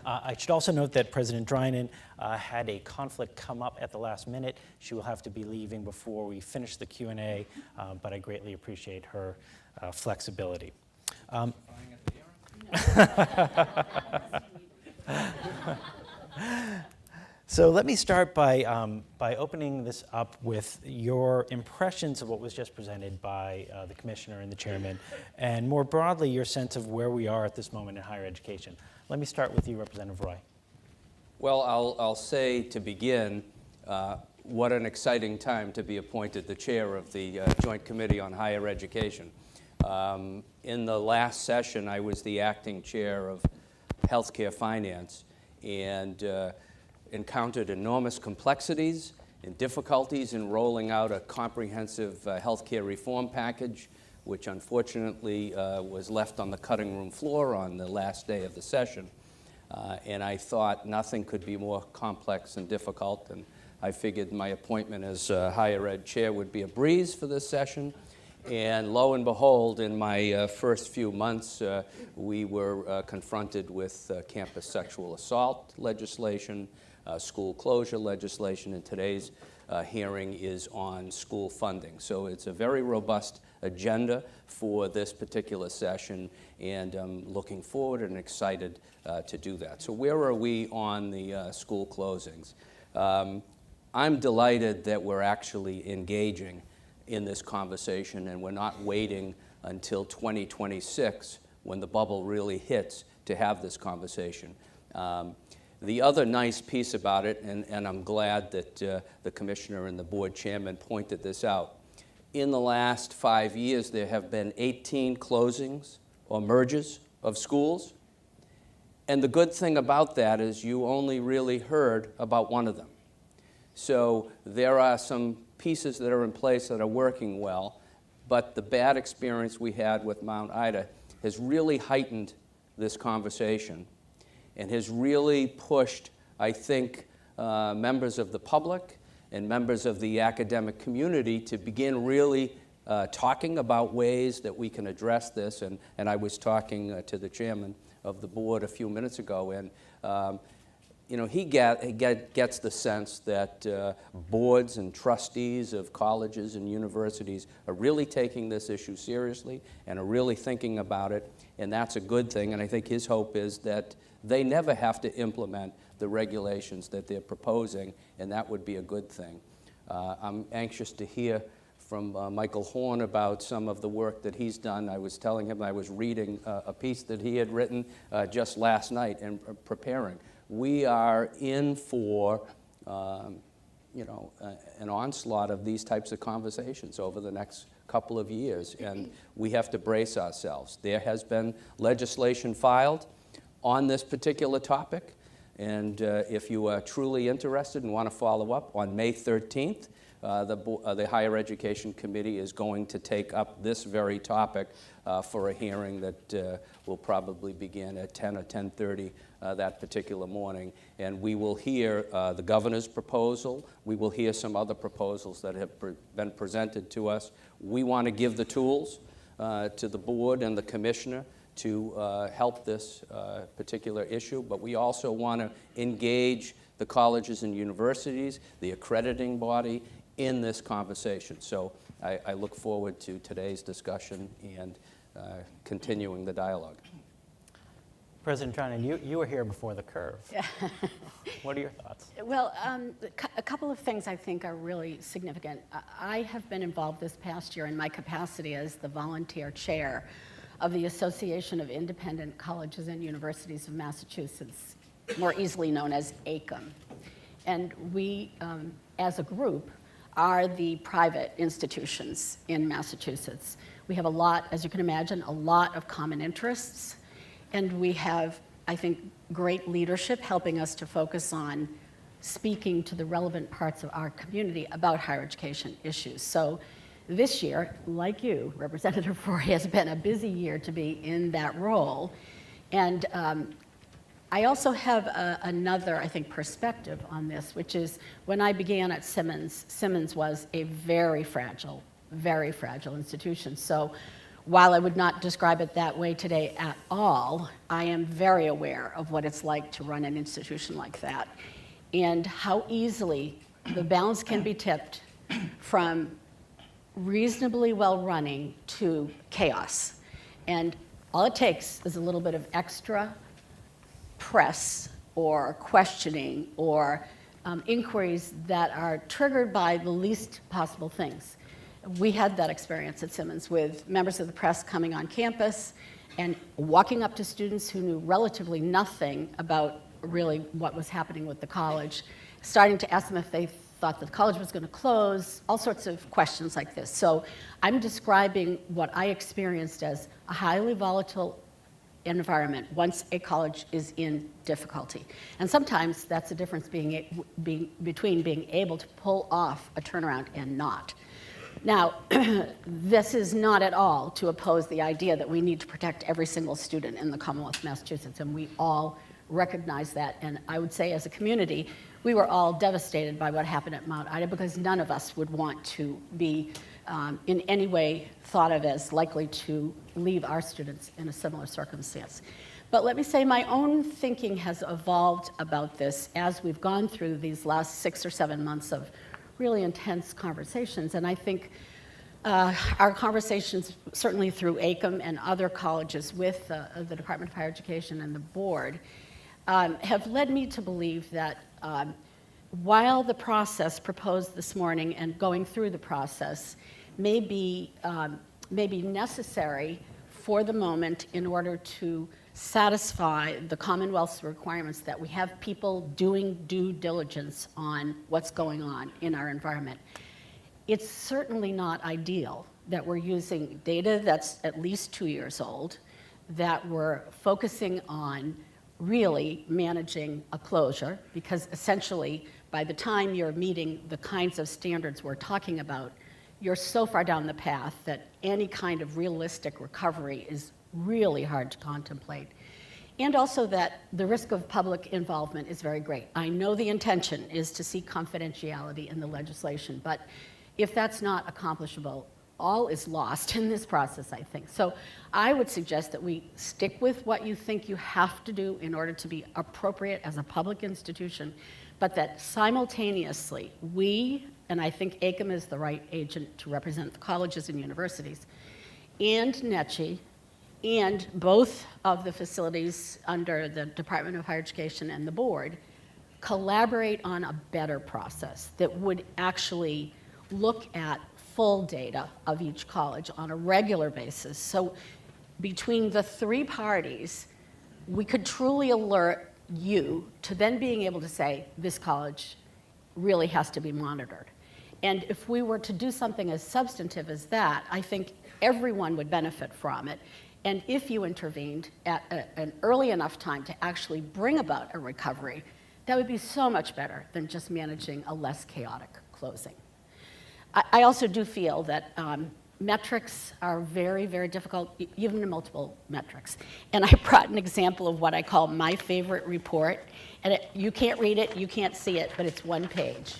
I should also note that President Drinan had a conflict come up at the last minute. She will have to be leaving before we finish the Q&A, but I greatly appreciate her flexibility. So let me start by opening this up with your impressions of what was just presented by the Commissioner and the Chairman, and more broadly, your sense of where we are at this moment in higher education. Let me start with you, Representative Roy. Well, I'll say to begin, what an exciting time to be appointed the chair of the Joint Committee on Higher Education. In the last session, I was the acting chair of Healthcare Finance, and encountered enormous complexities and difficulties in rolling out a comprehensive healthcare reform package, which unfortunately was left on the cutting room floor on the last day of the session. And I thought nothing could be more complex and difficult, and I figured my appointment as higher ed chair would be a breeze for this session. And lo and behold, in my first few months, we were confronted with campus sexual assault legislation, school closure legislation, and today's hearing is on school funding. So it's a very robust agenda for this particular session, and I'm looking forward and excited to do that. So where are we on the school closings? I'm delighted that we're actually engaging in this conversation, and we're not waiting until 2026 when the bubble really hits to have this conversation. The other nice piece about it, and I'm glad that the Commissioner and the Board Chairman pointed this out, in the last 5 years there have been 18 closings or mergers of schools, and the good thing about that is you only really heard about one of them. So there are some pieces that are in place that are working well, but the bad experience we had with Mount Ida has really heightened this conversation and has really pushed, I think, members of the public and members of the academic community to begin really talking about ways that we can address this. And I was talking to the chairman of the board a few minutes ago, and you know, he gets the sense that boards and trustees of colleges and universities are really taking this issue seriously and are really thinking about it, and that's a good thing. And I think his hope is that they never have to implement the regulations that they're proposing, and that would be a good thing. I'm anxious to hear from Michael Horn about some of the work that he's done. I was telling him I was reading a piece that he had written just last night and preparing. We are in for you know, an onslaught of these types of conversations over the next couple of years, and we have to brace ourselves. There has been legislation filed on this particular topic, and if you are truly interested and want to follow up, on May 13th, the Higher Education Committee is going to take up this very topic for a hearing that will probably begin at 10 or 10:30 that particular morning. And we will hear the governor's proposal. We will hear some other proposals that have been presented to us. We want to give the tools to the board and the commissioner to help this particular issue, but we also want to engage the colleges and universities, the accrediting body, in this conversation. So I look forward to today's discussion and continuing the dialogue. President Drinan, you were here before the curve. Yeah. What are your thoughts? Well, a couple of things I think are really significant. I have been involved this past year in my capacity as the volunteer chair of the Association of Independent Colleges and Universities of Massachusetts, more easily known as AICUM. And we, as a group, are the private institutions in Massachusetts. We have a lot, as you can imagine, a lot of common interests, and we have, I think, great leadership helping us to focus on speaking to the relevant parts of our community about higher education issues. So this year, like you, Representative Roy, has been a busy year to be in that role. And I also have another, I think, perspective on this, which is when I began at Simmons, Simmons was a very fragile institution. So while I would not describe it that way today at all, I am very aware of what it's like to run an institution like that and how easily the balance can be tipped from reasonably well running to chaos. And all it takes is a little bit of extra press or questioning or inquiries that are triggered by the least possible things. We had that experience at Simmons with members of the press coming on campus and walking up to students who knew relatively nothing about really what was happening with the college, starting to ask them if they thought that the college was going to close, all sorts of questions like this. So I'm describing what I experienced as a highly volatile environment once a college is in difficulty. And sometimes that's the difference between being able to pull off a turnaround and not. Now, this is not at all to oppose the idea that we need to protect every single student in the Commonwealth of Massachusetts, and we all recognize that. And I would say as a community, we were all devastated by what happened at Mount Ida because none of us would want to be in any way thought of as likely to leave our students in a similar circumstance. But let me say my own thinking has evolved about this as we've gone through these last 6 or 7 months of really intense conversations. And I think our conversations, certainly through AICM and other colleges with the Department of Higher Education and the board, have led me to believe that while the process proposed this morning and going through the process may be necessary for the moment in order to satisfy the Commonwealth's requirements that we have people doing due diligence on what's going on in our environment. It's certainly not ideal that we're using data that's at least 2 years old, that we're focusing on really managing a closure, because essentially by the time you're meeting the kinds of standards we're talking about, you're so far down the path that any kind of realistic recovery is really hard to contemplate. And also that the risk of public involvement is very great. I know the intention is to seek confidentiality in the legislation, but if that's not accomplishable, all is lost in this process, I think. So I would suggest that we stick with what you think you have to do in order to be appropriate as a public institution, but that simultaneously we, and I think AICM is the right agent to represent the colleges and universities, and NECHI, and both of the facilities under the Department of Higher Education and the board, collaborate on a better process that would actually look at full data of each college on a regular basis. So between the three parties, we could truly alert you to then being able to say, this college really has to be monitored. And if we were to do something as substantive as that, I think everyone would benefit from it. And if you intervened at an early enough time to actually bring about a recovery, that would be so much better than just managing a less chaotic closing. I also do feel that metrics are very, very difficult, even in multiple metrics. And I brought an example of what I call my favorite report. And you can't read it, you can't see it, but it's one page.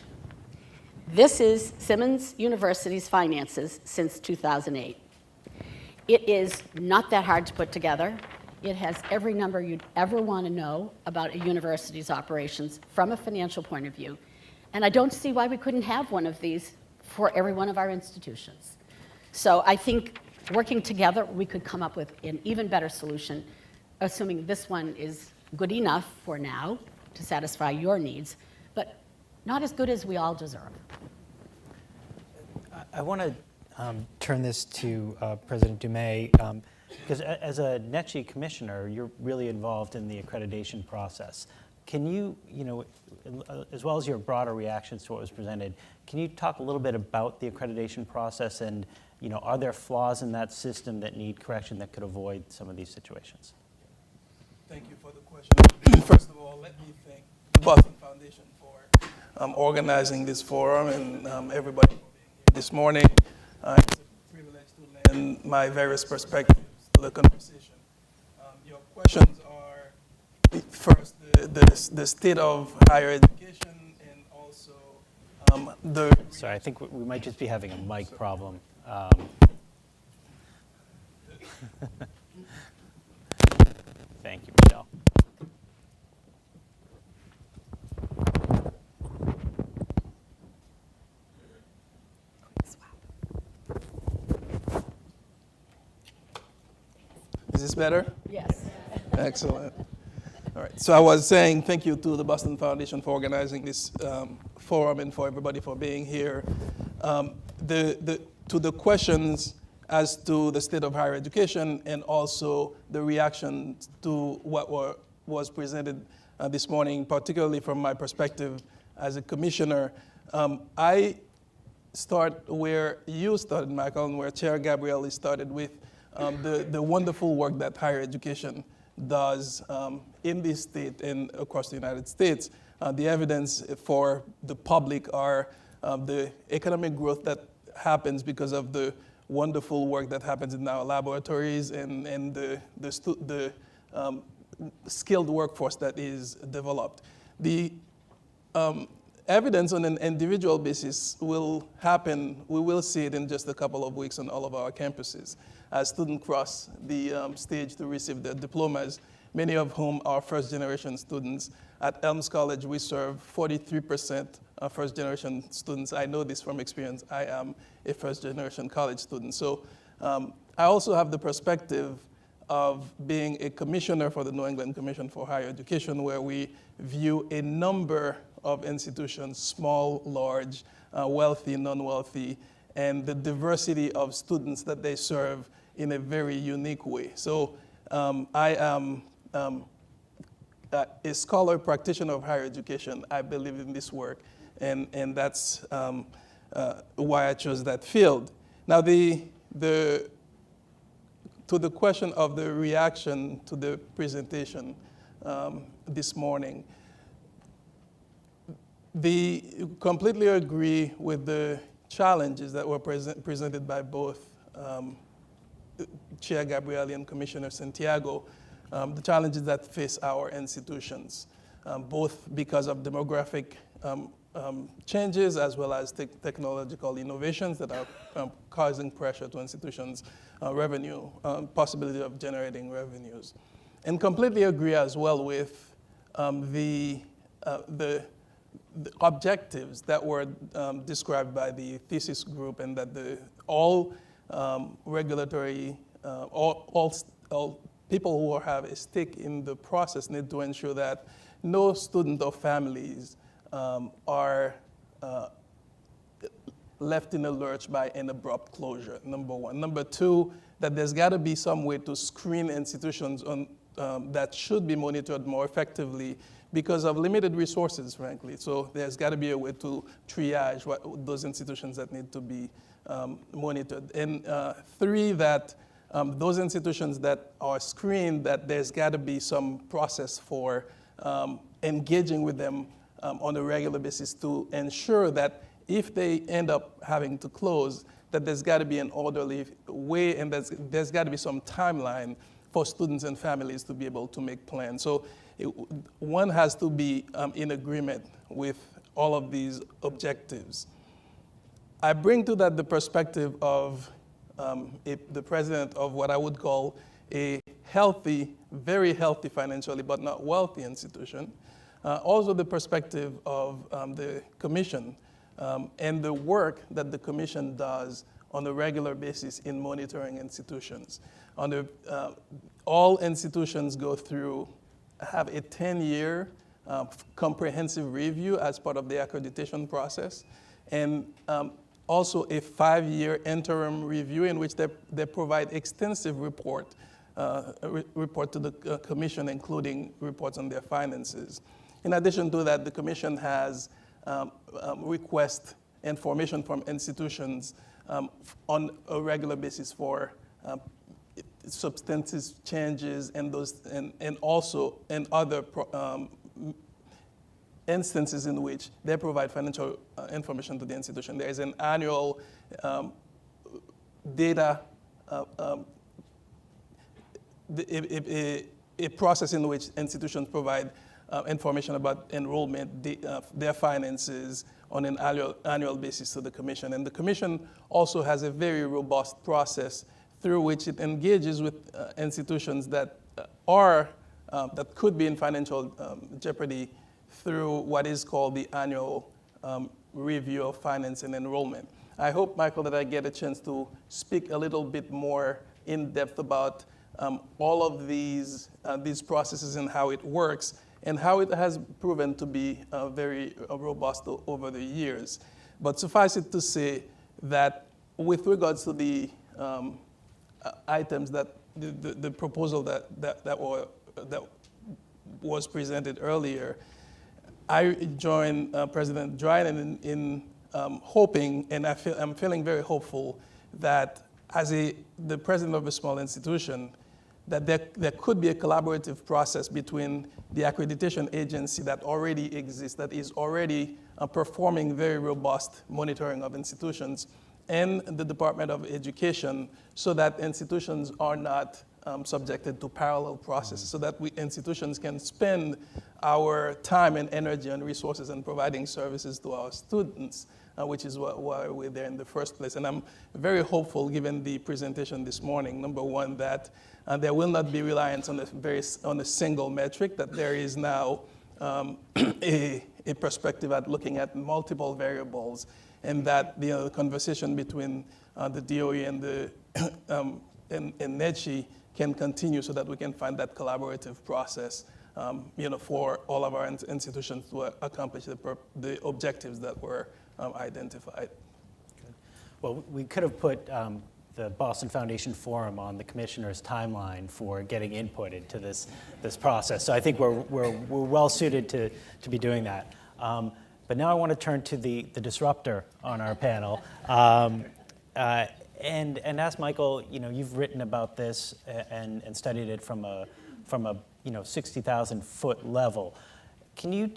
This is Simmons University's finances since 2008. It is not that hard to put together. It has every number you'd ever want to know about a university's operations from a financial point of view. And I don't see why we couldn't have one of these for every one of our institutions. So I think working together, we could come up with an even better solution, assuming this one is good enough for now to satisfy your needs, but not as good as we all deserve. I want to turn this to President Dumais, because as a NECHI commissioner, you're really involved in the accreditation process. Can you, as well as your broader reactions to what was presented, can you talk a little bit about the accreditation process and, are there flaws in that system that need correction that could avoid some of these situations? Thank you for the question. First of all, let me thank the Boston Foundation for organizing this forum and everybody this morning. It's a privilege to lend my various perspectives to the conversation. Your questions are first the state of higher education and also the. Sorry, I think we might just be having a mic problem. Thank you, Michelle. Is this better? Yes. Excellent. All right. So I was saying thank you to the Boston Foundation for organizing this forum and for everybody for being here. To the questions as to the state of higher education and also the reaction to what was presented this morning, particularly from my perspective as a commissioner, I start where you started, Michael, and where Chair Gabrieli started with the wonderful work that higher education does in this state and across the United States. The evidence for the public are the economic growth that happens because of the wonderful work that happens in our laboratories and the skilled workforce that is developed. The evidence on an individual basis will happen, we will see it in just a couple of weeks on all of our campuses as students cross the stage to receive their diplomas, many of whom are first-generation students. At Elms College, we serve 43% of first-generation students. I know this from experience. I am a first-generation college student. So I also have the perspective of being a commissioner for the New England Commission for Higher Education, where we view a number of institutions, small, large, wealthy, non-wealthy, and the diversity of students that they serve in a very unique way. So I am a scholar practitioner of higher education. I believe in this work, and that's why I chose that field. Now, to the question of the reaction to the presentation this morning, completely agree with the challenges that were presented by both Chair Gabrieli and Commissioner Santiago, the challenges that face our institutions, both because of demographic changes as well as technological innovations that are causing pressure to institutions' revenue, possibility of generating revenues. And completely agree as well with the objectives that were described by the thesis group, and that all regulatory, all people who have a stake in the process need to ensure that no student or families are left in a lurch by an abrupt closure, number one. Number two, that there's got to be some way to screen institutions that should be monitored more effectively because of limited resources, frankly. So there's got to be a way to triage those institutions that need to be monitored. And three, that those institutions that are screened, that there's got to be some process for engaging with them on a regular basis to ensure that if they end up having to close, that there's got to be an orderly way, and there's got to be some timeline for students and families to be able to make plans. So one has to be in agreement with all of these objectives. I bring to that the perspective of the president of what I would call a healthy, very healthy financially, but not wealthy institution. Also the perspective of the commission and the work that the commission does on a regular basis in monitoring institutions. All institutions have a 10-year comprehensive review as part of the accreditation process, and also a 5-year interim review in which they provide extensive report to the commission, including reports on their finances. In addition to that, the commission has request information from institutions on a regular basis for substantive changes and other instances in which they provide financial information to the institution. There is an annual data, a process in which institutions provide information about enrollment, their finances on an annual basis to the Commission. And the Commission also has a very robust process through which it engages with institutions that that could be in financial jeopardy through what is called the annual review of finance and enrollment. I hope, Michael, that I get a chance to speak a little bit more in depth about all of these processes and how it works, and how it has proven to be very robust over the years. But suffice it to say that with regards to the items that the proposal that was presented earlier, I join President Dryden in hoping, and I'm feeling very hopeful that as the president of a small institution, that there could be a collaborative process between the accreditation agency that already exists, that is already performing very robust monitoring of institutions, and the Department of Education, so that institutions are not subjected to parallel processes, so that institutions can spend our time and energy and resources in providing services to our students, which is why we're there in the first place. And I'm very hopeful, given the presentation this morning, number one, that there will not be reliance on a single metric, that there is now a perspective at looking at multiple variables, and that the conversation between the DOE and the and NEDSHI can continue, so that we can find that collaborative process for all of our institutions to accomplish the objectives that were identified. Good. Well, we could have put the Boston Foundation Forum on the commissioner's timeline for getting input into this process. So I think we're well suited to be doing that. But now I want to turn to the disruptor on our panel, and ask Michael. You've written about this and studied it from a 60,000 foot level. Can you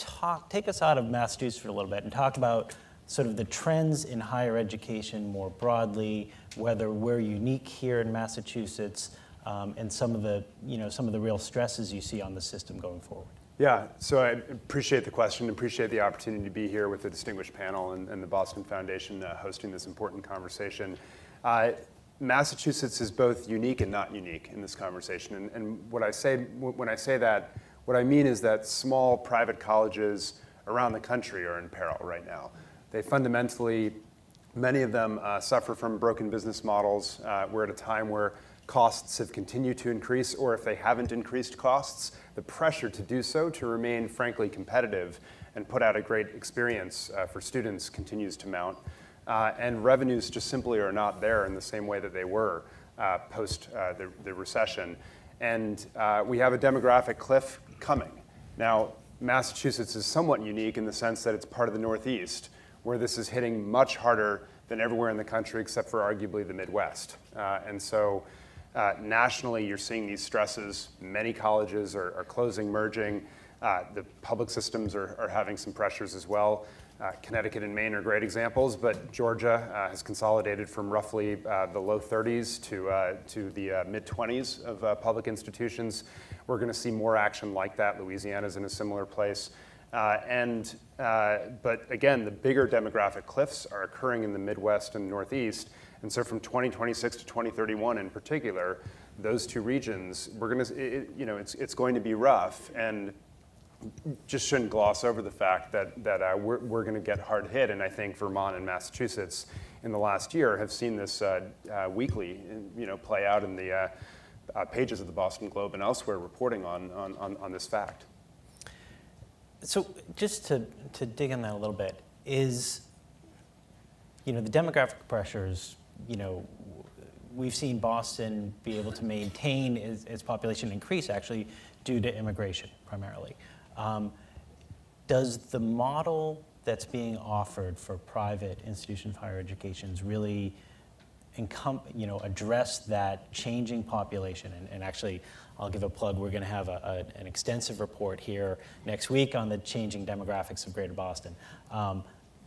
take us out of Massachusetts for a little bit and talk about sort of the trends in higher education more broadly, whether we're unique here in Massachusetts, and some of the real stresses you see on the system going forward? Yeah, so I appreciate the question, appreciate the opportunity to be here with the distinguished panel and the Boston Foundation hosting this important conversation. Massachusetts is both unique and not unique in this conversation. And when I say that, what I mean is that small private colleges around the country are in peril right now. They fundamentally, many of them suffer from broken business models. We're at a time where costs have continued to increase, or if they haven't increased costs, the pressure to do so, to remain frankly competitive and put out a great experience for students, continues to mount. And revenues just simply are not there in the same way that they were post the recession. And we have a demographic cliff coming. Now, Massachusetts is somewhat unique in the sense that it's part of the Northeast, where this is hitting much harder than everywhere in the country except for arguably the Midwest. And so nationally, you're seeing these stresses. Many colleges are closing, merging. The public systems are having some pressures as well. Connecticut and Maine are great examples, but Georgia has consolidated from roughly the low 30s to the mid 20s of public institutions. We're going to see more action like that. Louisiana's in a similar place. But again, the bigger demographic cliffs are occurring in the Midwest and Northeast. And so from 2026 to 2031 in particular, those two regions, it's going to be rough. And just shouldn't gloss over the fact that we're going to get hard hit. And I think Vermont and Massachusetts in the last year have seen this weekly, play out in the pages of the Boston Globe and elsewhere reporting on this fact. So just to dig in that a little bit, is, the demographic pressures, we've seen Boston be able to maintain its population increase actually due to immigration primarily. Does the model that's being offered for private institutions of higher education really address that changing population. And actually, I'll give a plug. We're going to have an extensive report here next week on the changing demographics of Greater Boston.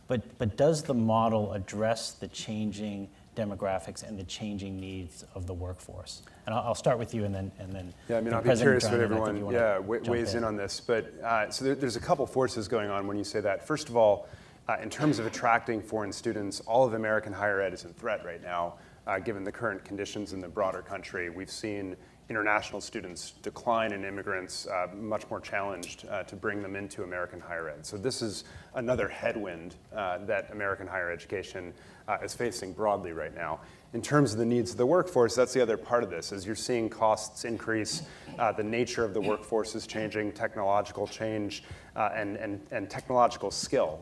But does the model address the changing demographics and the changing needs of the workforce? And I'll start with you, and then Yeah, I mean, I'll be President curious what Drummond, I think you everyone wanna jump weighs in on this. But so there's a couple forces going on when you say that. First of all, in terms of attracting foreign students, all of American higher ed is in threat right now, given the current conditions in the broader country. We've seen international students decline and immigrants much more challenged to bring them into American higher ed. So this is another headwind that American higher education is facing broadly right now. In terms of the needs of the workforce, that's the other part of this. As you're seeing costs increase, the nature of the workforce is changing, technological change, and technological skill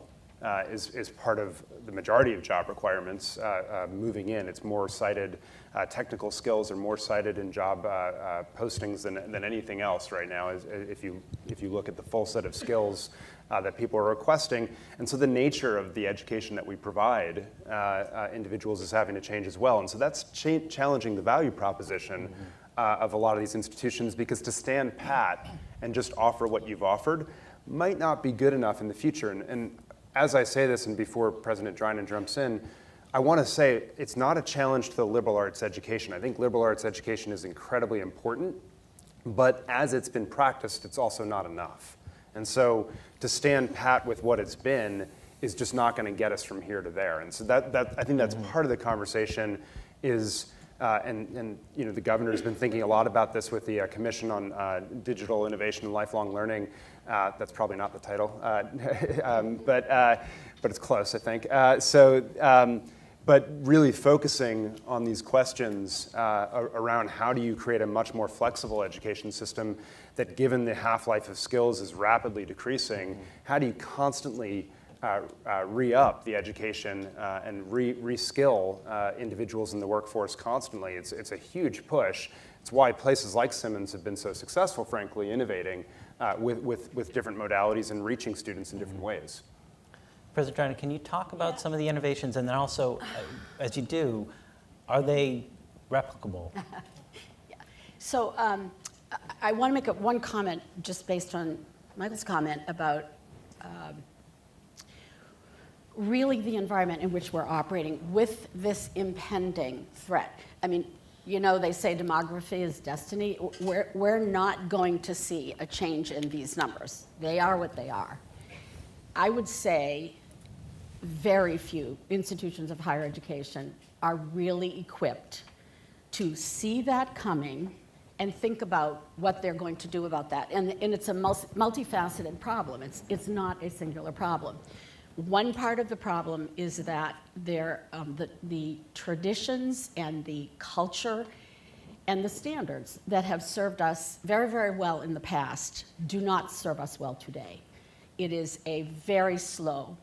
is part of the majority of job requirements moving in. It's more cited, technical skills are more cited in job postings than anything else right now, if you look at the full set of skills that people are requesting. And so the nature of the education that we provide individuals is having to change as well. And so that's challenging the value proposition of a lot of these institutions, because to stand pat and just offer what you've offered might not be good enough in the future. And as I say this, and before President Drinan jumps in, I want to say it's not a challenge to the liberal arts education. I think liberal arts education is incredibly important, but as it's been practiced, it's also not enough. And so to stand pat with what it's been is just not going to get us from here to there. And so that I think that's part of the conversation is, and the governor has been thinking a lot about this with the Commission on Digital Innovation and Lifelong Learning. That's probably not the title, but it's close, I think. But really focusing on these questions around how do you create a much more flexible education system that, given the half-life of skills is rapidly decreasing, how do you constantly re-up the education and re-skill individuals in the workforce constantly? It's a huge push. It's why places like Simmons have been so successful, frankly, innovating with different modalities and reaching students in different ways. President Drinan, can you talk about some of the innovations, and then also, as you do, are they replicable? Yeah. So I want to make one comment just based on Michael's comment about really the environment in which we're operating with this impending threat. I mean, they say demography is destiny. We're not going to see a change in these numbers. They are what they are. I would say very few institutions of higher education are really equipped to see that coming and think about what they're going to do about that. And it's a multifaceted problem. It's not a singular problem. One part of the problem is that the traditions and the culture and the standards that have served us very, very well in the past do not serve us well today. It is a very slow,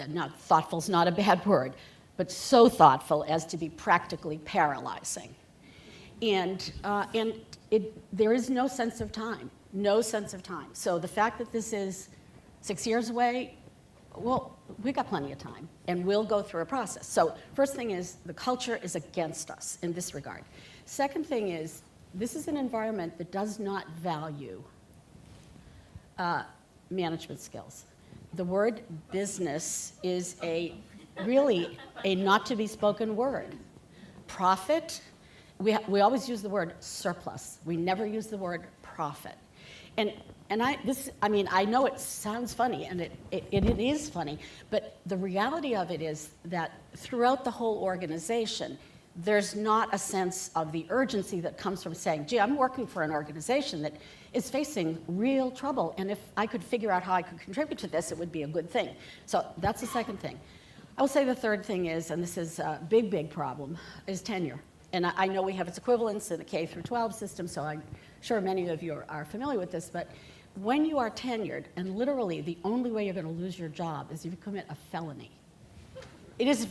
not thoughtful is not a bad word, but so thoughtful as to be practically paralyzing. And there is no sense of time, So the fact that this is 6 years away, well, we got plenty of time, and we'll go through a process. So first thing is, the culture is against us in this regard. Second thing is, this is an environment that does not value management skills. The word business is really a not to be spoken word. Profit, we always use the word surplus. We never use the word profit. And I know it sounds funny, and it is funny, but the reality of it is that throughout the whole organization, there's not a sense of the urgency that comes from saying, gee, I'm working for an organization that is facing real trouble, and if I could figure out how I could contribute to this, it would be a good thing. So that's the second thing. I will say the third thing is, and this is a big, big problem, is tenure. And I know we have its equivalents in the K through 12 system, so I'm sure many of you are familiar with this, but when you are tenured, and literally the only way you're going to lose your job is if you commit a felony. It is,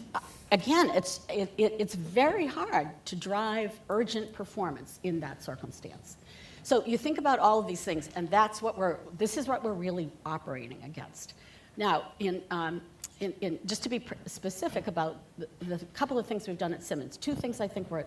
again, it's very hard to drive urgent performance in that circumstance. So you think about all of these things, and this is what we're really operating against. Now, just to be specific about the couple of things we've done at Simmons, two things I think were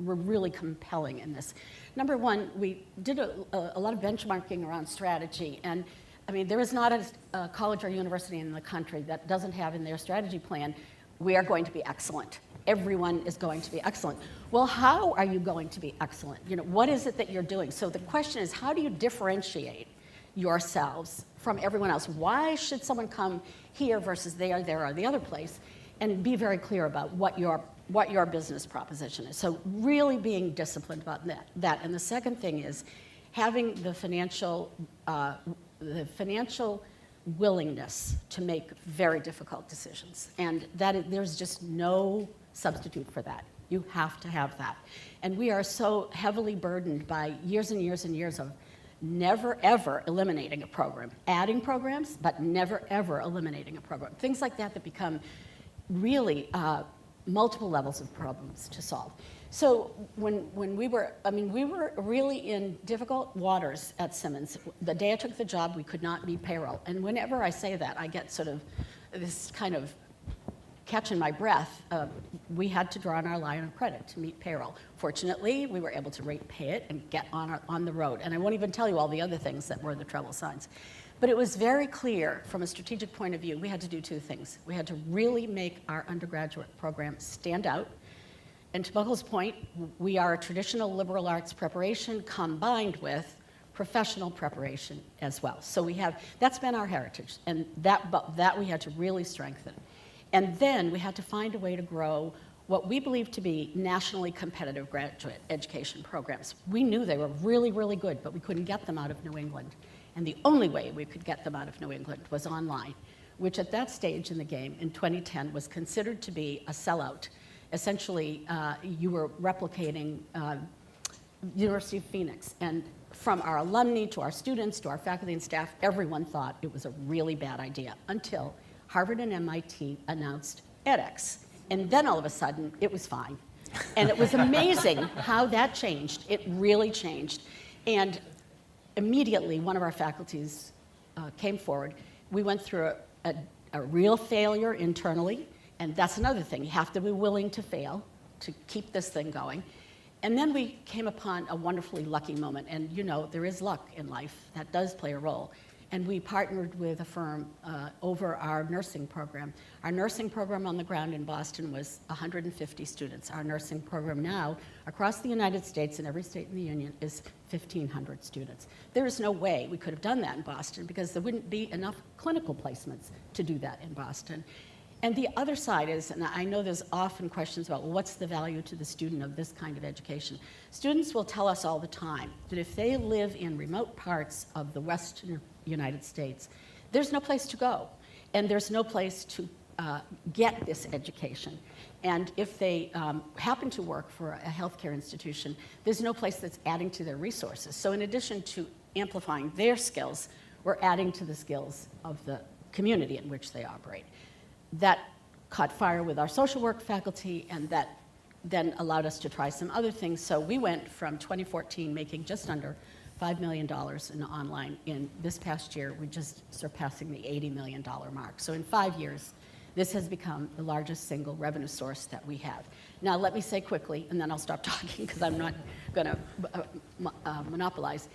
really compelling in this. Number one, we did a lot of benchmarking around strategy, and I mean, there is not a college or university in the country that doesn't have in their strategy plan, we are going to be excellent. Everyone is going to be excellent. Well, how are you going to be excellent? You know, what is it that you're doing? So the question is, how do you differentiate yourselves from everyone else? Why should someone come here versus there, or the other place? And be very clear about what your business proposition is. So really being disciplined about that. And the second thing is having the financial willingness to make very difficult decisions. And there's just no substitute for that. You have to have that. And we are so heavily burdened by years and years and years of never ever eliminating a program, adding programs, but never ever eliminating a program. Things like that become really multiple levels of problems to solve. So when we were really in difficult waters at Simmons. The day I took the job, we could not meet payroll. And whenever I say that, I get sort of this kind of catching my breath. We had to draw on our line of credit to meet payroll. Fortunately, we were able to rate pay it and get on the road. And I won't even tell you all the other things that were the trouble signs. But it was very clear from a strategic point of view, we had to do two things. We had to really make our undergraduate program stand out. And to Buckle's point, we are a traditional liberal arts preparation combined with professional preparation as well. So that's been our heritage, and that we had to really strengthen. And then we had to find a way to grow what we believe to be nationally competitive graduate education programs. We knew they were really, really good, but we couldn't get them out of New England. And the only way we could get them out of New England was online, which at that stage in the game, in 2010, was considered to be a sellout. Essentially, you were replicating University of Phoenix. And from our alumni to our students to our faculty and staff, everyone thought it was a really bad idea until Harvard and MIT announced edX. And then all of a sudden, it was fine. And it was amazing how that changed. It really changed. And immediately, one of our faculties came forward. We went through a real failure internally. And that's another thing. You have to be willing to fail to keep this thing going. And then we came upon a wonderfully lucky moment. And you know, there is luck in life. That does play a role. And we partnered with a firm over our nursing program. Our nursing program on the ground in Boston was 150 students. Our nursing program now, across the United States and every state in the union, is 1,500 students. There is no way we could have done that in Boston because there wouldn't be enough clinical placements to do that in Boston. And the other side is, and I know there's often questions about, well, what's the value to the student of this kind of education? Students will tell us all the time that if they live in remote parts of the Western United States, there's no place to go, and there's no place to get this education. And if they happen to work for a healthcare institution, there's no place that's adding to their resources. So in addition to amplifying their skills, we're adding to the skills of the community in which they operate. That caught fire with our social work faculty, and that then allowed us to try some other things. So we went from 2014 making just under $5 million in online. In this past year, we're just surpassing the $80 million mark. So in 5 years, this has become the largest single revenue source that we have. Now, let me say quickly, and then I'll stop talking because I'm not going to monopolize.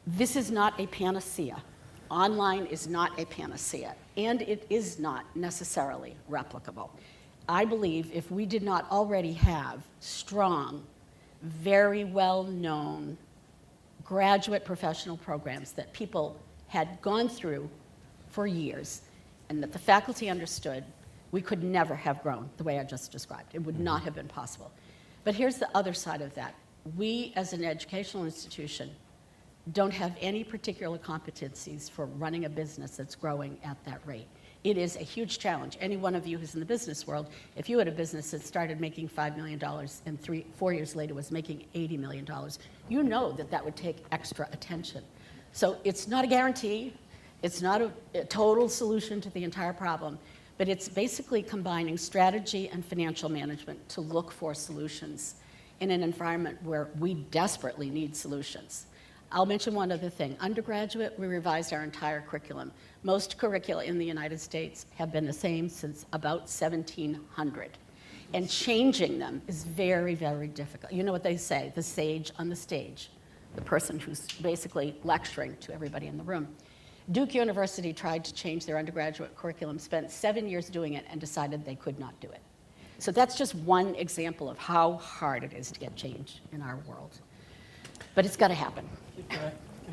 This is not a panacea. Online is not a panacea, and it is not necessarily replicable. I believe if we did not already have strong, very well-known graduate professional programs that people had gone through for years and that the faculty understood, we could never have grown the way I just described. It would not have been possible. But here's the other side of that. We, as an educational institution, don't have any particular competencies for running a business that's growing at that rate. It is a huge challenge. Any one of you who's in the business world, if you had a business that started making $5 million and 4 years later was making $80 million, you know that that would take extra attention. So it's not a guarantee, it's not a total solution to the entire problem, but it's basically combining strategy and financial management to look for solutions in an environment where we desperately need solutions. I'll mention one other thing. Undergraduate, we revised our entire curriculum. Most curricula in the United States have been the same since about 1700. And changing them is very, very difficult. You know what they say, the sage on the stage, the person who's basically lecturing to everybody in the room. Duke University tried to change their undergraduate curriculum, spent 7 years doing it, and decided they could not do it. So that's just one example of how hard it is to get change in our world. But it's got to happen.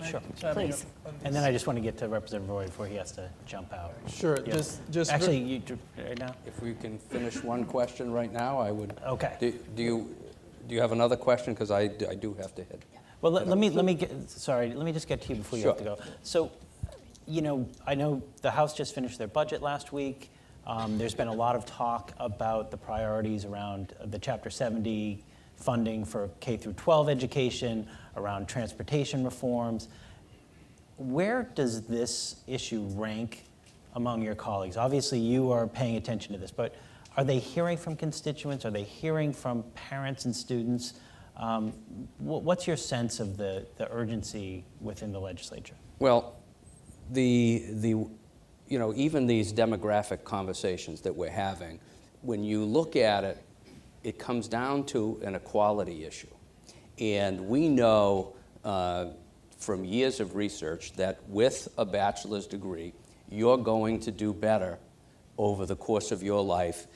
Sure. Please. And then I just want to get to Representative Roy before he has to jump out. Sure, Yeah. just Actually, you right now? If we can finish one question right now, I would. Okay. Do you have another question? Because I do have to hit. Well, let me just get to you before you have to Sure. go. So, you know, I know the House just finished their budget last week. There's been a lot of talk about the priorities around the Chapter 70 funding for K through 12 education, around transportation reforms. Where does this issue rank among your colleagues? Obviously, you are paying attention to this, but are they hearing from constituents? Are they hearing from parents and students? What's your sense of the urgency within the legislature? Well, you know, even these demographic conversations that we're having, when you look at it, it comes down to an equality issue. And we know from years of research that with a bachelor's degree, you're going to do better over the course of your life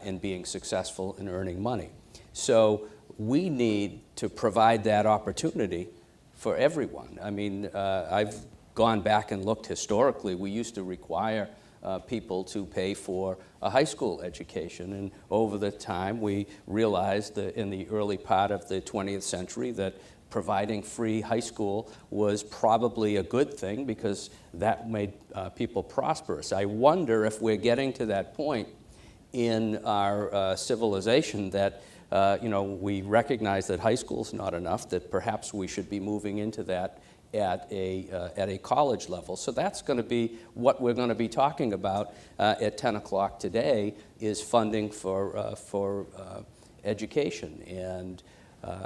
in being successful in earning money. So we need to provide that opportunity for everyone. I mean, I've gone back and looked historically. We used to require people to pay for a high school education, and over the time we realized that in the early part of the 20th century that providing free high school was probably a good thing because that made people prosperous. I wonder if we're getting to that point in our civilization that you know, we recognize that high school's not enough, that perhaps we should be moving into that at a college level. So that's going to be what we're going to be talking about at 10 o'clock today, is funding for education. And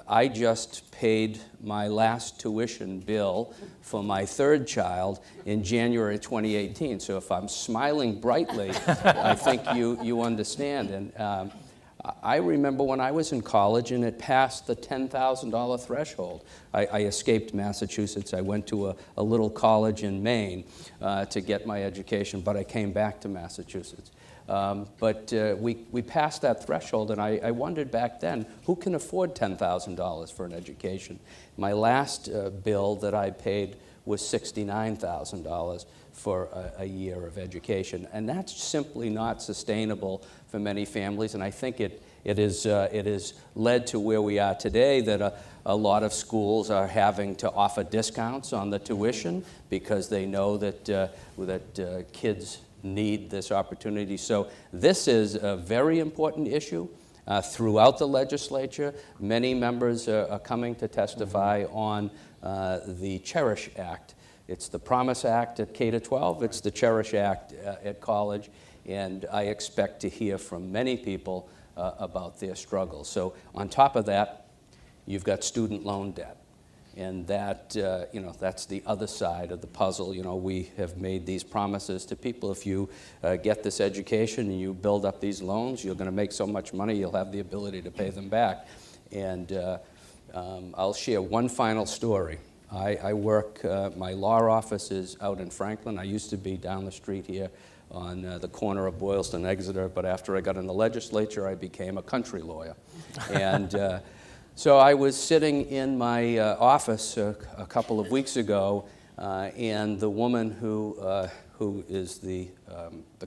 I just paid my last tuition bill for my third child in January 2018. So if I'm smiling brightly, I think you understand. And I remember when I was in college and it passed the $10,000 threshold. I escaped Massachusetts. I went to a little college in Maine to get my education, but I came back to Massachusetts. But we passed that threshold, and I wondered back then, who can afford $10,000 for an education? My last bill that I paid was $69,000 for a year of education. And that's simply not sustainable for many families, and I think it is led to where we are today, that a lot of schools are having to offer discounts on the tuition because they know that kids need this opportunity. So this is a very important issue throughout the legislature. Many members are coming to testify on the Cherish Act. It's the Promise Act at K-12, it's the Cherish Act at college, and I expect to hear from many people about their struggles. So on top of that, you've got student loan debt. And that, you know, that's the other side of the puzzle. You know, we have made these promises to people. If you get this education and you build up these loans, you're going to make so much money, you'll have the ability to pay them back. And I'll share one final story. I work, my law office is out in Franklin. I used to be down the street here on the corner of Boylston and Exeter, but after I got in the legislature, I became a country lawyer. And so I was sitting in my office a couple of weeks ago, and the woman who is the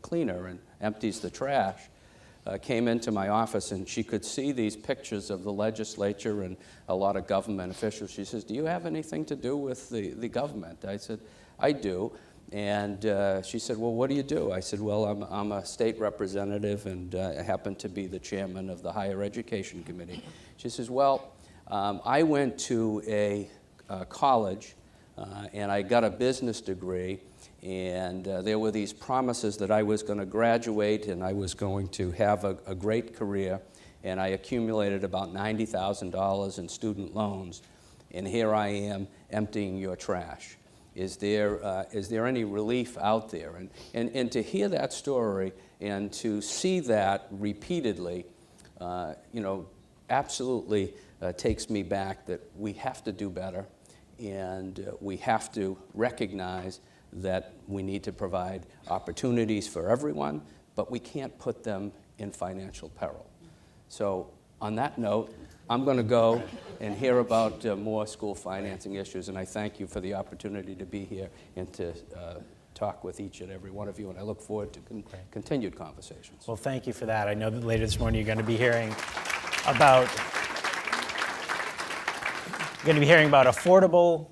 cleaner and empties the trash came into my office, and she could see these pictures of the legislature and a lot of government officials. She says, "Do you have anything to do with the government?" I said, "I do." And she said, "Well, what do you do?" I said, "Well, I'm a state representative, and I happen to be the chairman of the Higher Education Committee." She says, "Well, I went to a college, and I got a business degree, and there were these promises that I was going to graduate and I was going to have a great career, and I accumulated about $90,000 in student loans. and here I am emptying your trash. Is there any relief out there? And to hear that story and to see that repeatedly, absolutely takes me back that we have to do better, and we have to recognize that we need to provide opportunities for everyone, but we can't put them in financial peril. So on that note, I'm going to go and hear about more school financing issues, and I thank you for the opportunity to be here and to talk with each and every one of you, and I look forward to continued conversations. Well, thank you for that. I know that later this morning you're going to be hearing about affordable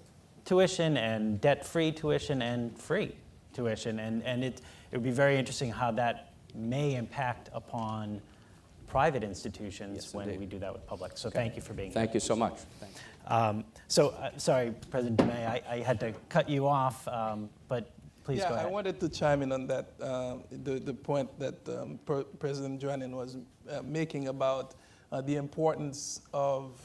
tuition and debt-free tuition and free tuition, and it would be very interesting how that may impact upon private institutions Yes, when indeed. we do that with public. So thank you for being here. Thank you so much. Thank you. Sorry, President DeMay, I had to cut you off, but please go ahead. I wanted to chime in on that, the point that President Joannin was making about the importance of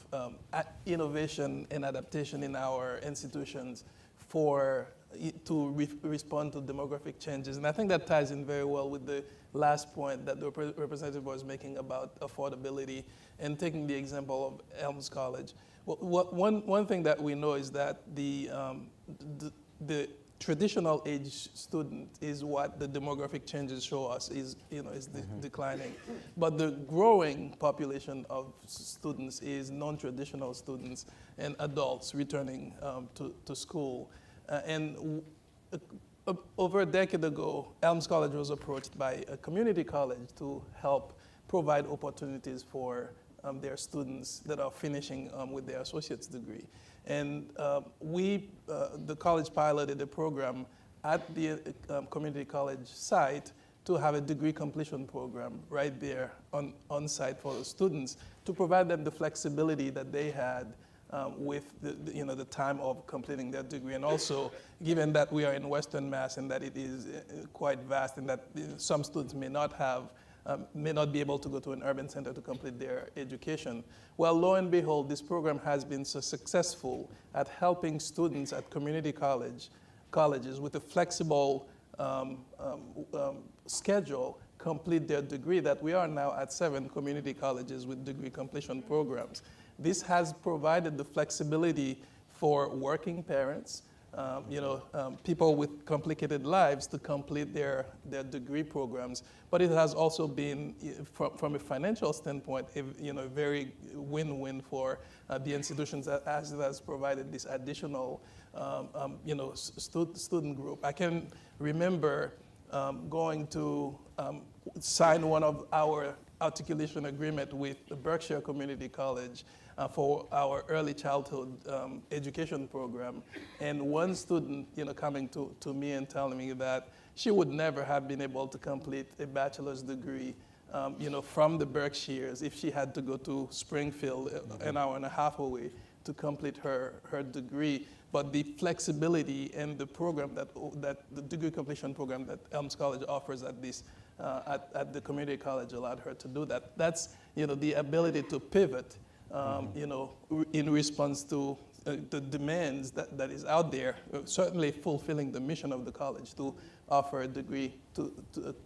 innovation and adaptation in our institutions to respond to demographic changes. And I think that ties in very well with the last point that the representative was making about affordability, and taking the example of Elms College. One thing that we know is that the traditional age student is what the demographic changes show us is declining. But the growing population of students is non-traditional students and adults returning to school. Over a decade ago, Elms College was approached by a community college to help provide opportunities for their students that are finishing with their associate's degree. And the college piloted a program at the community college site to have a degree completion program right there on site for the students, to provide them the flexibility that they had with the time of completing their degree. And also, given that we are in Western Mass and that it is quite vast and that some students may not be able to go to an urban center to complete their education. Well, lo and behold, this program has been so successful at helping students at community colleges with a flexible schedule complete their degree, that we are now at 7 community colleges with degree completion programs. This has provided the flexibility for working parents, people with complicated lives to complete their degree programs. But it has also been, from a financial standpoint, a very win-win for the institutions, as it has provided this additional student group. I can remember going to sign one of our articulation agreement with the Berkshire Community College for our early childhood education program. And one student, coming to me and telling me that she would never have been able to complete a bachelor's degree, from the Berkshires if she had to go to Springfield, an hour and a half away, to complete her degree. But the flexibility and the program that the degree completion program that Elms College offers at this at the community college allowed her to do that. That's the ability to pivot, in response to the demands that is out there. Certainly fulfilling the mission of the college to offer a degree to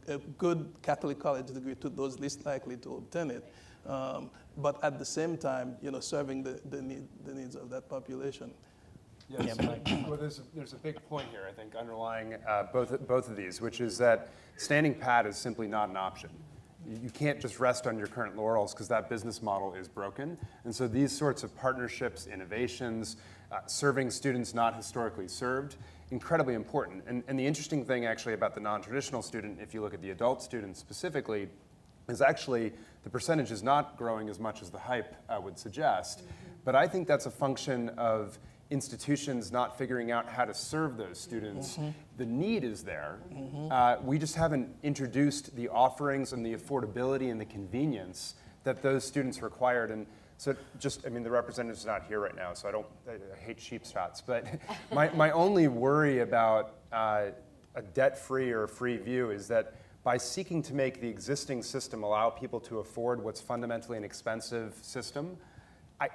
a good Catholic college degree to those least likely to obtain it. But at the same time, serving the needs of that population. Yes, well, there's a big point here, I think, underlying both of these, which is that standing pat is simply not an option. You can't just rest on your current laurels because that business model is broken. And so these sorts of partnerships, innovations, serving students not historically served, incredibly important. And the interesting thing actually about the non-traditional student, if you look at the adult student specifically, is actually the percentage is not growing as much as the hype would suggest. But I think that's a function of institutions not figuring out how to serve those students. The need is there. We just haven't introduced the offerings and the affordability and the convenience that those students required. And so the representative's not here right now, so I hate cheap shots. But my only worry about a debt-free or free view is that by seeking to make the existing system allow people to afford what's fundamentally an expensive system,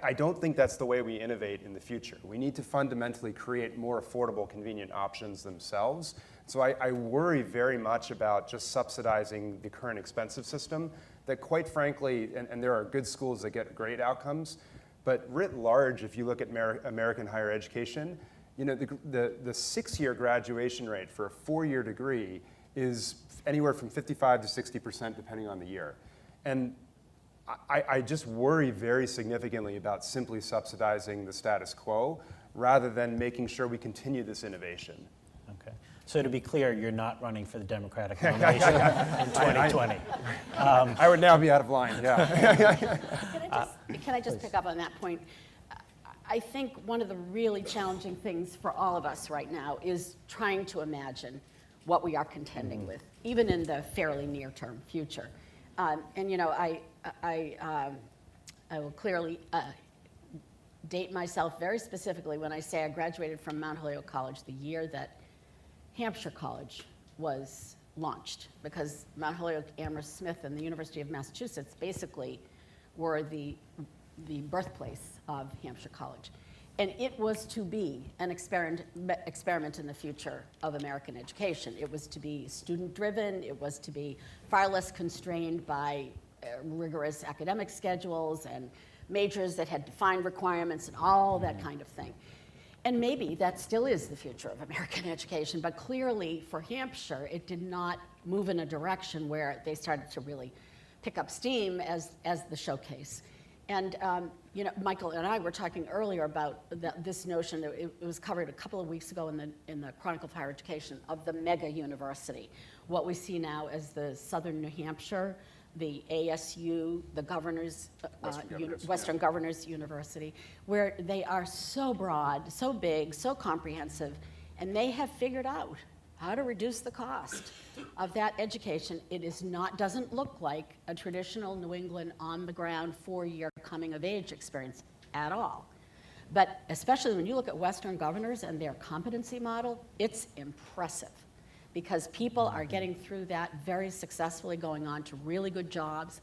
I don't think that's the way we innovate in the future. We need to fundamentally create more affordable, convenient options themselves. So I worry very much about just subsidizing the current expensive system that, quite frankly, and there are good schools that get great outcomes, but writ large, if you look at American higher education, you know, the 6-year graduation rate for a 4-year degree is anywhere from 55 to 60% depending on the year. And I just worry very significantly about simply subsidizing the status quo rather than making sure we continue this innovation. Okay. So to be clear, you're not running for the Democratic nomination in 2020. I would now be out of line, yeah. Can I just pick up on that point? I think one of the really challenging things for all of us right now is trying to imagine what we are contending with, even in the fairly near-term future. And you know, I will clearly date myself very specifically when I say I graduated from Mount Holyoke College the year that Hampshire College was launched, because Mount Holyoke, Amherst Smith, and the University of Massachusetts basically were the birthplace of Hampshire College. And it was to be an experiment in the future of American education. It was to be student-driven. It was to be far less constrained by rigorous academic schedules and majors that had defined requirements and all that kind of thing. And maybe that still is the future of American education, but clearly for Hampshire, it did not move in a direction where they started to really pick up steam as the showcase. And you know, Michael and I were talking earlier about this notion that it was covered a couple of weeks ago in the Chronicle of Higher Education of the mega university. What we see now as the Southern New Hampshire, the ASU, the Western Governors University, where they are so broad, so big, so comprehensive, and they have figured out how to reduce the cost of that education. It doesn't look like a traditional New England on-the-ground 4-year coming-of-age experience at all. But especially when you look at Western Governors and their competency model, it's impressive, because people are getting through that very successfully, going on to really good jobs.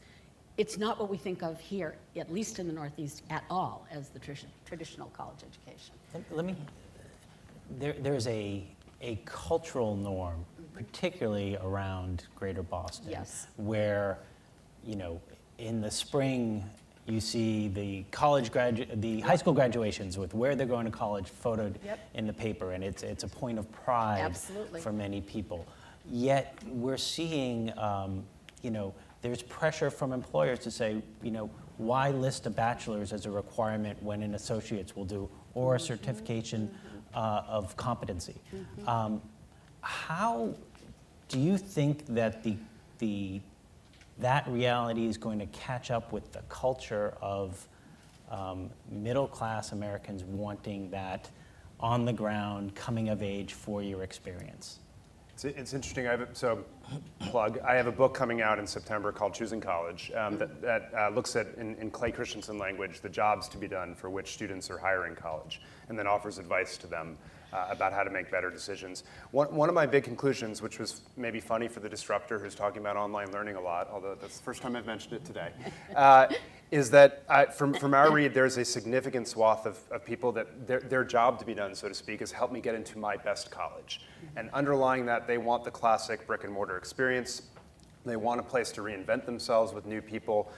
It's not what we think of here, at least in the Northeast, at all, as the traditional college education. There's a cultural norm, particularly around Greater Boston, Yes. where, you know, in the spring you see the high school graduations with where they're going to college photoed in the paper, and it's a point of pride Absolutely. for many people. Yet we're seeing, you know, there's pressure from employers to say, you know, why list a bachelor's as a requirement when an associate's will do, or a certification of competency. How do you think that that reality is going to catch up with the culture of middle-class Americans wanting that on-the-ground, coming-of-age 4-year experience? It's interesting. I have a book coming out in September called Choosing College that looks at, in Clay Christensen language, the jobs to be done for which students are hiring college, and then offers advice to them about how to make better decisions. One of my big conclusions, which was maybe funny for the disruptor who's talking about online learning a lot, although that's the first time I've mentioned it today, is that from our read, there's a significant swath of people that their job to be done, so to speak, is help me get into my best college. And underlying that, they want the classic brick and mortar experience. They want a place to reinvent themselves with new people.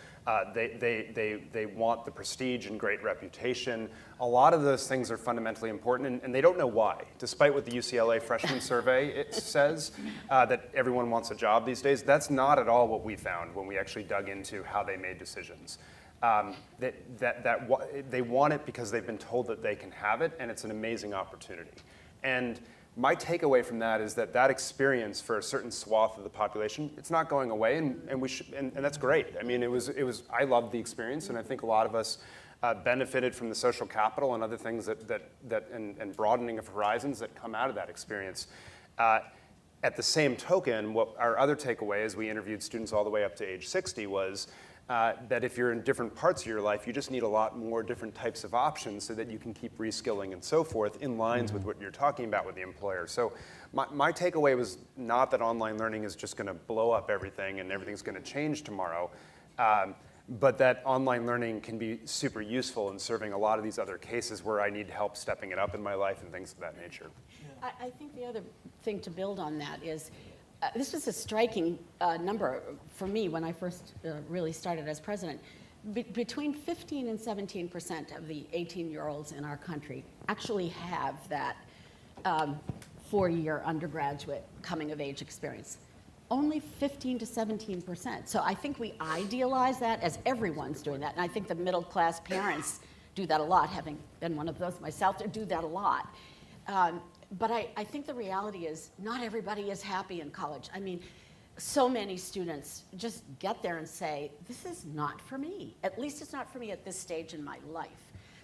They want the prestige and great reputation. A lot of those things are fundamentally important, and they don't know why. Despite what the UCLA freshman survey it says, that everyone wants a job these days, that's not at all what we found when we actually dug into how they made decisions. They want it because they've been told that they can have it, and it's an amazing opportunity. And my takeaway from that is that experience for a certain swath of the population, it's not going away, and that's great. I mean, I loved the experience, and I think a lot of us benefited from the social capital and other things and broadening of horizons that come out of that experience. At the same token, what our other takeaway as we interviewed students all the way up to age 60 was that if you're in different parts of your life, you just need a lot more different types of options so that you can keep reskilling and so forth in lines with what you're talking about with the employer. So my takeaway was not that online learning is just going to blow up everything and everything's going to change tomorrow. but that online learning can be super useful in serving a lot of these other cases where I need help stepping it up in my life and things of that nature. I think the other thing to build on that is, this was a striking number for me when I first really started as president. Between 15 and 17% of the 18-year-olds in our country actually have that 4-year undergraduate coming-of-age experience. Only 15 to 17%. So I think we idealize that as everyone's doing that. And I think the middle-class parents do that a lot, having been one of those myself, to do that a lot. But I think the reality is not everybody is happy in college. I mean, so many students just get there and say, this is not for me. At least it's not for me at this stage in my life.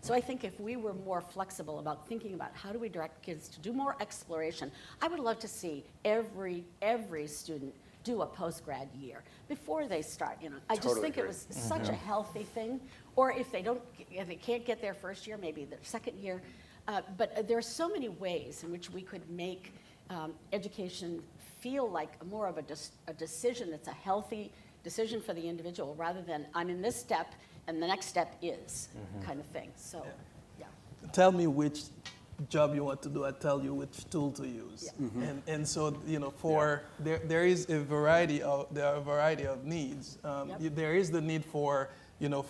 So I think if we were more flexible about thinking about how do we direct kids to do more exploration, I would love to see every student do a post-grad year before they start. You know, I just think it was such a healthy thing. Or if they can't get their first year, maybe their second year. But there are so many ways in which we could make education feel like more of a decision that's a healthy decision for the individual, rather than I'm in this step and the next step is kind of thing. So, yeah. Tell me which job you want to do, I tell you which tool to use. Yeah. And so, you know, there is a variety of needs. There is the need for, you know,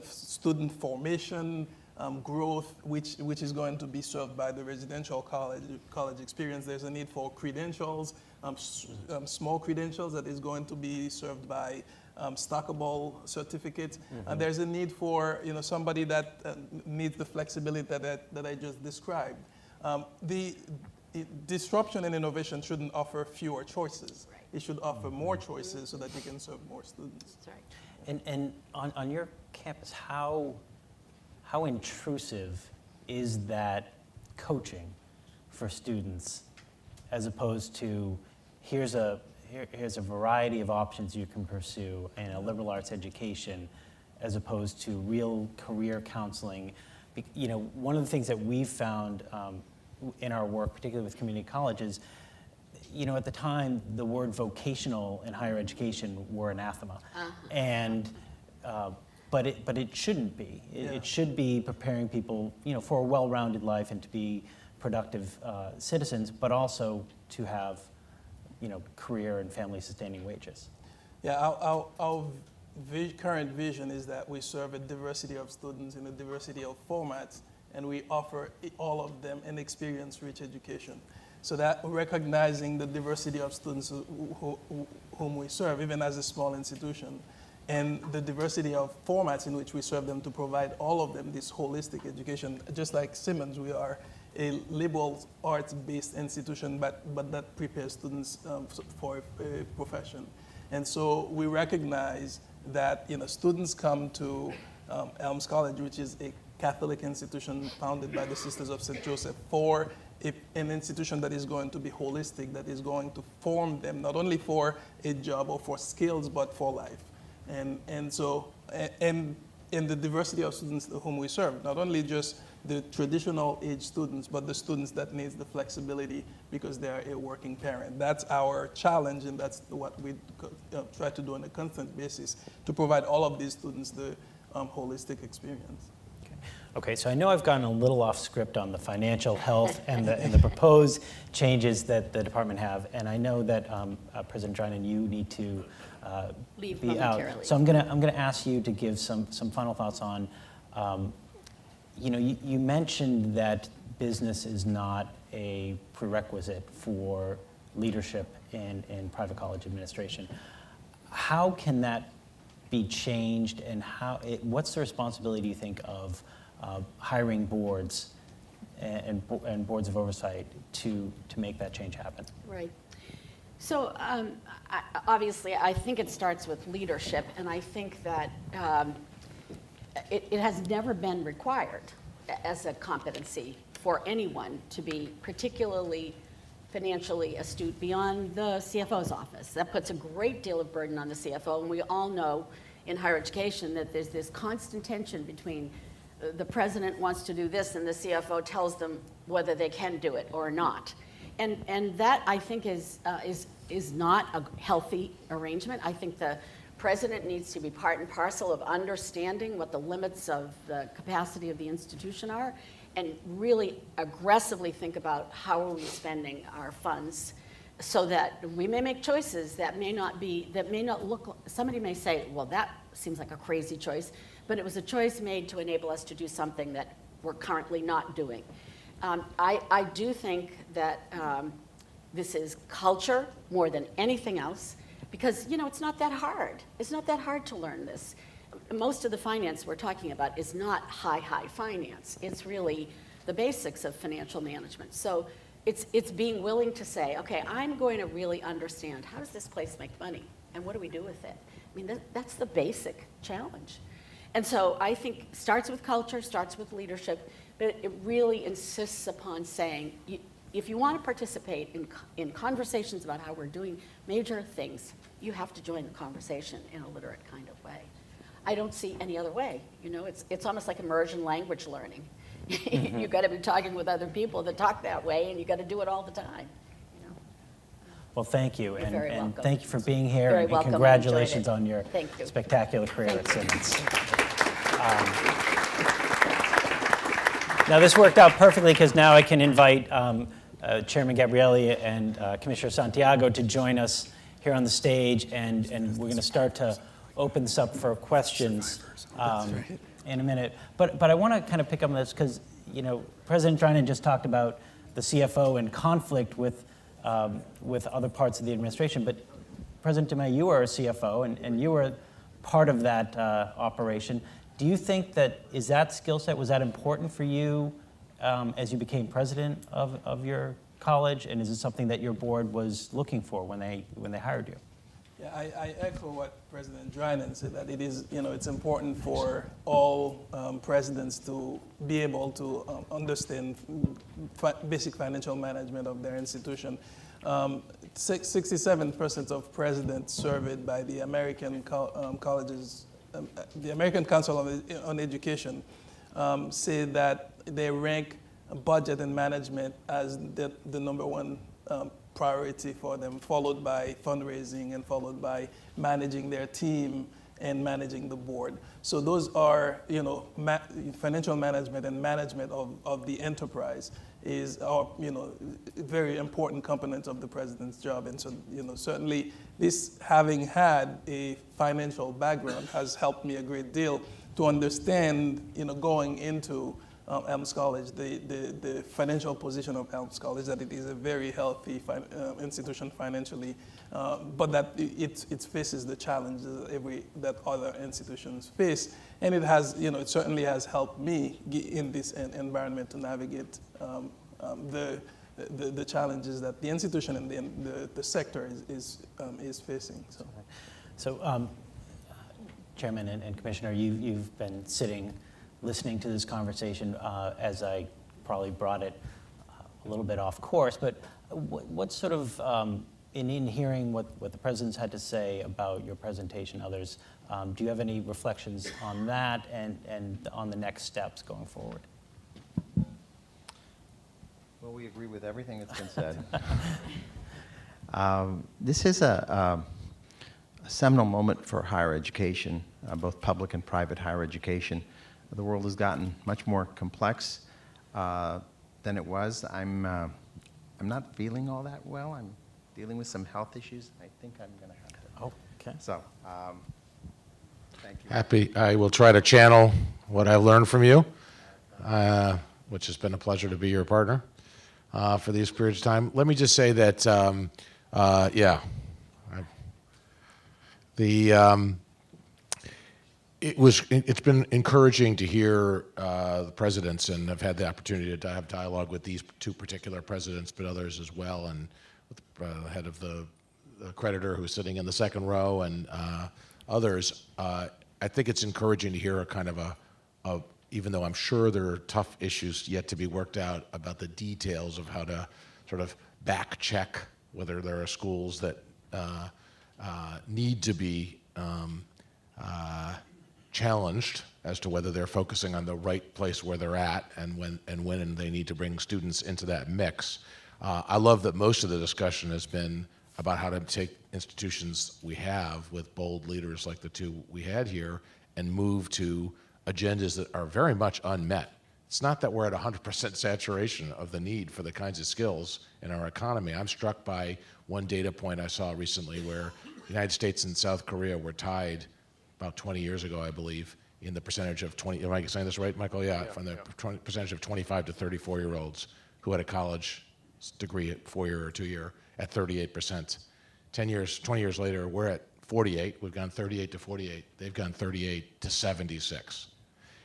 student formation, growth, which is going to be served by the residential college experience. There's a need for credentials, small credentials that is going to be served by stackable certificates. And there's a need for, you know, somebody that needs the flexibility that I just described. The disruption and innovation shouldn't offer fewer choices. Right. It should offer more choices so that you can serve more students. That's right. And on your campus, how intrusive is that coaching for students, as opposed to here's a variety of options you can pursue in a liberal arts education, as opposed to real career counseling? You know, one of the things that we've found in our work, particularly with community colleges, you know, at the time the word vocational in higher education were anathema, and but it shouldn't be. It should be preparing people, you know, for a well-rounded life and to be productive citizens, but also to have, you know, career and family-sustaining wages. Yeah, our current vision is that we serve a diversity of students in a diversity of formats, and we offer all of them an experience-rich education. So that recognizing the diversity of students whom we serve, even as a small institution, and the diversity of formats in which we serve them to provide all of them this holistic education. Just like Simmons, we are a liberal arts-based institution, but that prepares students for a profession. And so we recognize that, you know, students come to Elms College, which is a Catholic institution founded by the Sisters of St. Joseph, for an institution that is going to be holistic, that is going to form them not only for a job or for skills, but for life. And so in the diversity of students whom we serve, not only just the traditional age students, but the students that needs the flexibility because they're a working parent. That's our challenge, and that's what we try to do on a constant basis, to provide all of these students the holistic experience. Okay, so I know I've gotten a little off script on the financial health and the proposed changes that the department have, and I know that President Drinan, you need to leave be out. momentarily. So I'm gonna ask you to give some final thoughts on. You know, you mentioned that business is not a prerequisite for leadership in private college administration. How can that be changed, and what's the responsibility, do you think, of hiring boards and boards of oversight to make that change happen? Right. So obviously, I think it starts with leadership, and I think that it has never been required as a competency for anyone to be particularly financially astute beyond the CFO's office. That puts a great deal of burden on the CFO, and we all know in higher education that there's this constant tension between the president wants to do this and the CFO tells them whether they can do it or not. And that, I think, is not a healthy arrangement. I think the president needs to be part and parcel of understanding what the limits of the capacity of the institution are, and really aggressively think about how are we spending our funds, so that we may make choices that may not look, somebody may say, well, that seems like a crazy choice, but it was a choice made to enable us to do something that we're currently not doing. I do think that this is culture more than anything else, because it's not that hard. It's not that hard to learn this. Most of the finance we're talking about is not high finance. It's really the basics of financial management. So it's being willing to say, okay, I'm going to really understand, how does this place make money, and what do we do with it? I mean, that's the basic challenge. And so I think it starts with culture, starts with leadership, but it really insists upon saying, if you want to participate in conversations about how we're doing major things, you have to join the conversation in a literate kind of way. I don't see any other way. It's almost like immersion language learning. You've got to be talking with other people that talk that way, and you've got to do it all the time. Well, thank you, You're very and welcome. thank you for being here, Very and welcome. I congratulations enjoyed it. on your Thank you. spectacular career at Thank you. Simmons. Now, this worked out perfectly because now I can invite Chairman Gabrieli and Commissioner Santiago to join us here on the stage, and we're going to start to open this up for questions in a minute. But I want to kind of pick up on this because, President Triad just talked about the CFO in conflict with other parts of the administration. But President DeMay, you are a CFO, and you were part of that operation. Do you think is that skill set, was that important for you as you became president of your college? And is it something that your board was looking for when they hired you? Yeah, I echo what President Dryden said, that it is, it's important for all presidents to be able to understand basic financial management of their institution. 67% of presidents surveyed by the American colleges, the American Council on Education, say that they rank budget and management as the number one priority for them, followed by fundraising and followed by managing their team and managing the board. So those are, financial management and management of the enterprise is our, very important component of the president's job. And so, certainly this, having had a financial background, has helped me a great deal to understand, going into Elms College, the financial position of Elms College, that it is a very healthy institution financially, but that it faces the challenges that other institutions face. And it has, it certainly has helped me in this environment to navigate the challenges that the institution and the sector is facing. So Chairman and Commissioner, you've been listening to this conversation as I probably brought it a little bit off course, but what sort of, in hearing what the presidents had to say about your presentation, others, do you have any reflections on that and on the next steps going forward? Well, we agree with everything that's been said. This is a seminal moment for higher education, both public and private higher education. The world has gotten much more complex than it was. I'm not feeling all that well. I'm dealing with some health issues. I think I'm going to have to. Oh, okay. So, thank you. I will try to channel what I've learned from you, which has been a pleasure to be your partner for these periods of time. Let me just say that, it's been encouraging to hear the presidents, and I've had the opportunity to have dialogue with these two particular presidents, but others as well, and with the head of the creditor who's sitting in the second row, and others. I think it's encouraging to hear a kind of even though I'm sure there are tough issues yet to be worked out about the details of how to sort of back check whether there are schools that need to be challenged as to whether they're focusing on the right place where they're at and when they need to bring students into that mix. I love that most of the discussion has been about how to take institutions we have with bold leaders like the two we had here and move to agendas that are very much unmet. It's not that we're at 100% saturation of the need for the kinds of skills in our economy. I'm struck by one data point I saw recently where the United States and South Korea were tied about 20 years ago, I believe, in the percentage of 20, am I saying this right, Michael? Yeah, from the percentage of 25 to 34-year-olds who had a college degree at 4-year or 2-year at 38%. 20 years later, we're at 48. We've gone 38 to 48. They've gone 38 to 76.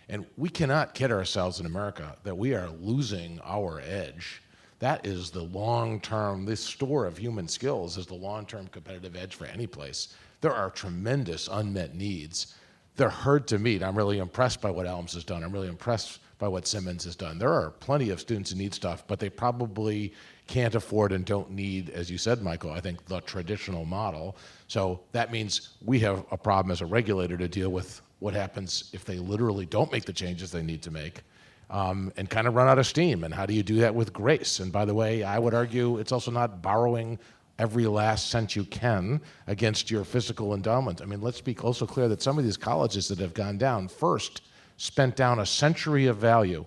And we cannot kid ourselves in America that we are losing our edge. That is the long-term, this store of human skills is the long-term competitive edge for any place. There are tremendous unmet needs. They're hard to meet. I'm really impressed by what Elms has done. I'm really impressed by what Simmons has done. There are plenty of students who need stuff, but they probably can't afford and don't need, as you said, Michael, I think the traditional model. So that means we have a problem as a regulator to deal with what happens if they literally don't make the changes they need to make and kind of run out of steam. And how do you do that with grace? And by the way, I would argue it's also not borrowing every last cent you can against your physical endowment. I mean, let's be also clear that some of these colleges that have gone down first spent down a century of value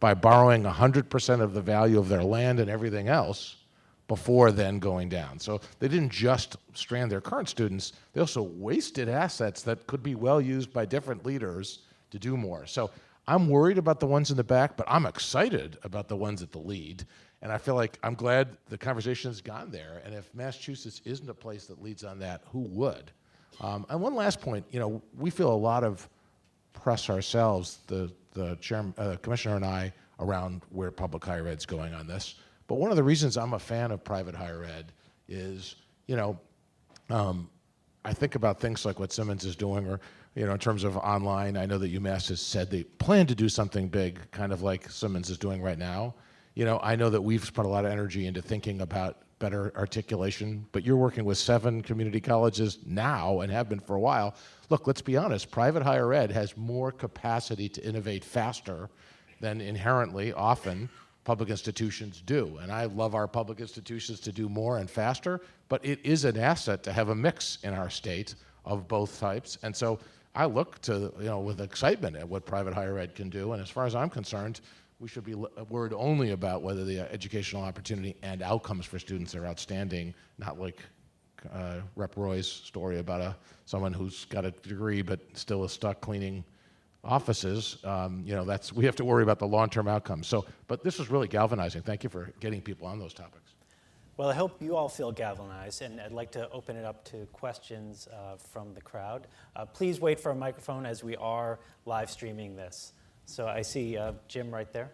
by borrowing 100% of the value of their land and everything else before then going down. So they didn't just strand their current students, they also wasted assets that could be well used by different leaders to do more. So I'm worried about the ones in the back, but I'm excited about the ones at the lead. And I feel like I'm glad the conversation has gone there. And if Massachusetts isn't a place that leads on that, who would? And one last point, you know, we feel a lot of press ourselves, the commissioner and I, around where public higher ed's going on this. But one of the reasons I'm a fan of private higher ed is, you know, I think about things like what Simmons is doing, or, you know, in terms of online. I know that UMass has said they plan to do something big, kind of like Simmons is doing right now. You know, I know that we've spent a lot of energy into thinking about better articulation, but you're working with 7 community colleges now and have been for a while. Look, let's be honest, private higher ed has more capacity to innovate faster than inherently often public institutions do. And I love our public institutions to do more and faster, but it is an asset to have a mix in our state of both types. And so I look to, you know, with excitement at what private higher ed can do. And as far as I'm concerned, we should be worried only about whether the educational opportunity and outcomes for students are outstanding, not like Rep. Roy's story about someone who's got a degree but still is stuck cleaning offices. You know, we have to worry about the long-term outcomes. So, but this is really galvanizing. Thank you for getting people on those topics. Well, I hope you all feel galvanized, and I'd like to open it up to questions from the crowd. Please wait for a microphone as we are live streaming this. So I see Jim right there.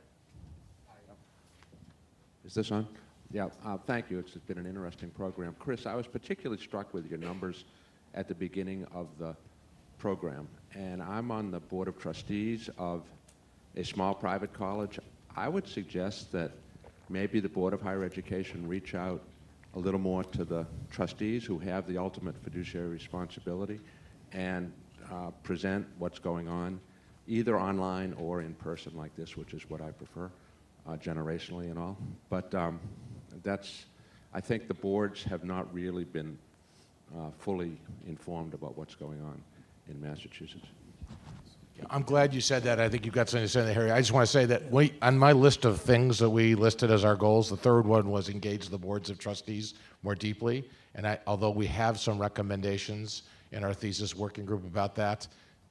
Is this on? Yeah, thank you. It's been an interesting program. Chris, I was particularly struck with your numbers at the beginning of the program, and I'm on the board of trustees of a small private college. I would suggest that maybe the Board of Higher Education reach out a little more to the trustees who have the ultimate fiduciary responsibility and present what's going on, either online or in person like this, which is what I prefer, generationally and all. But I think the boards have not really been fully informed about what's going on in Massachusetts. I'm glad you said that. I think you've got something to say there, Harry. I just want to say that on my list of things that we listed as our goals, the third one was engage the boards of trustees more deeply. And although we have some recommendations in our thesis working group about that,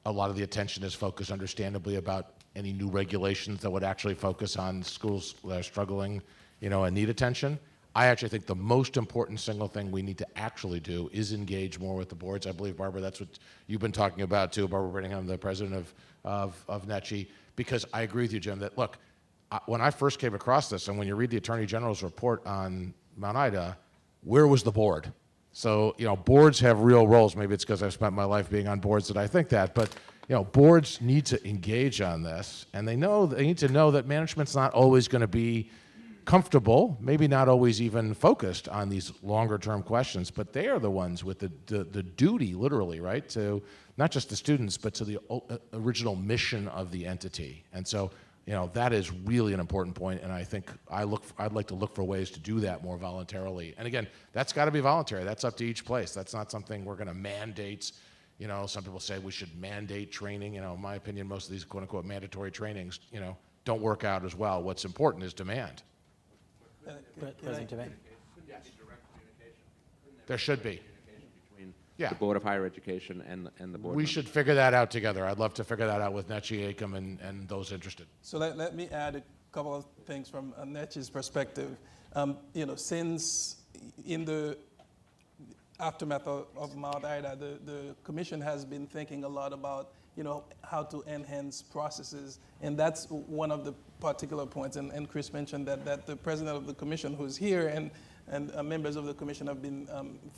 a lot of the attention is focused, understandably, about any new regulations that would actually focus on schools that are struggling, you know, and need attention. I actually think the most important single thing we need to actually do is engage more with the boards. I believe, Barbara, that's what you've been talking about too, Barbara Brittingham, the president of NETCHI, because I agree with you, Jim, that look, when I first came across this, and when you read the Attorney General's report on Mount Ida, where was the board? So, you know, boards have real roles. Maybe it's because I've spent my life being on boards that I think that, but, you know, boards need to engage on this, and they need to know that management's not always going to be comfortable, maybe not always even focused on these longer term questions, but they are the ones with the duty, literally, right, to not just the students, but to the original mission of the entity. And so, That is really an important point, and I think I'd like to look for ways to do that more voluntarily. And again, that's got to be voluntary. That's up to each place. That's not something we're going to mandate. Some people say we should mandate training. In my opinion, most of these quote-unquote mandatory trainings, don't work out as well. What's important is demand. President Dept. There should be. Between Yeah. the Board of Higher Education and the board. We members. should figure that out together. I'd love to figure that out with Netchie Acom and those interested. So let me add a couple of things from Netchie's perspective. Since in the aftermath of Mount Ida, the commission has been thinking a lot about how to enhance processes, and that's one of the particular points. And Chris mentioned that the president of the commission, who's here, and members of the commission have been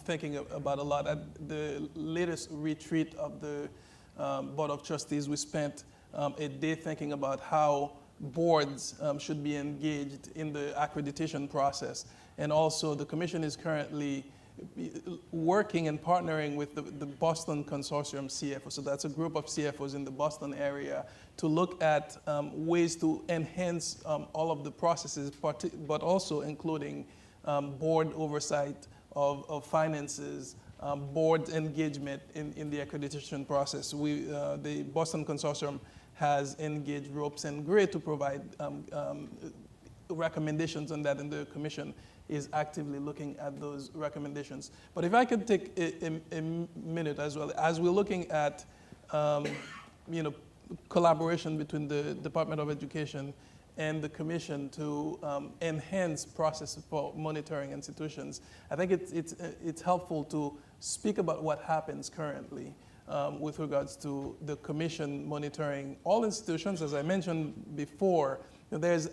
thinking about a lot. At the latest retreat of the Board of Trustees, we spent a day thinking about how boards should be engaged in the accreditation process. And also the commission is currently working and partnering with the Boston Consortium CFO. So that's a group of CFOs in the Boston area to look at ways to enhance all of the processes, but also including board oversight of finances, board engagement in the accreditation process. The Boston Consortium has engaged Ropes and Gray to provide recommendations on that, and the commission is actively looking at those recommendations. But if I could take a minute as well, as we're looking at collaboration between the Department of Education and the commission to enhance processes for monitoring institutions, I think it's helpful to speak about what happens currently with regards to the commission monitoring all institutions. As I mentioned before, there's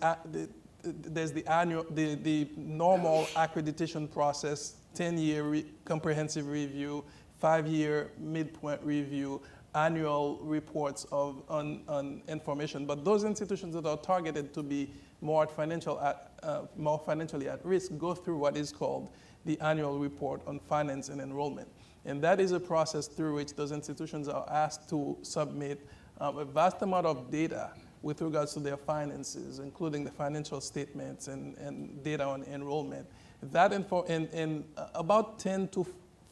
the normal accreditation process, 10-year comprehensive review, 5-year midpoint review, annual reports on information. But those institutions that are targeted to be more financially at risk go through what is called the annual report on finance and enrollment. And that is a process through which those institutions are asked to submit a vast amount of data with regards to their finances, including the financial statements and data on enrollment. That and about 10 to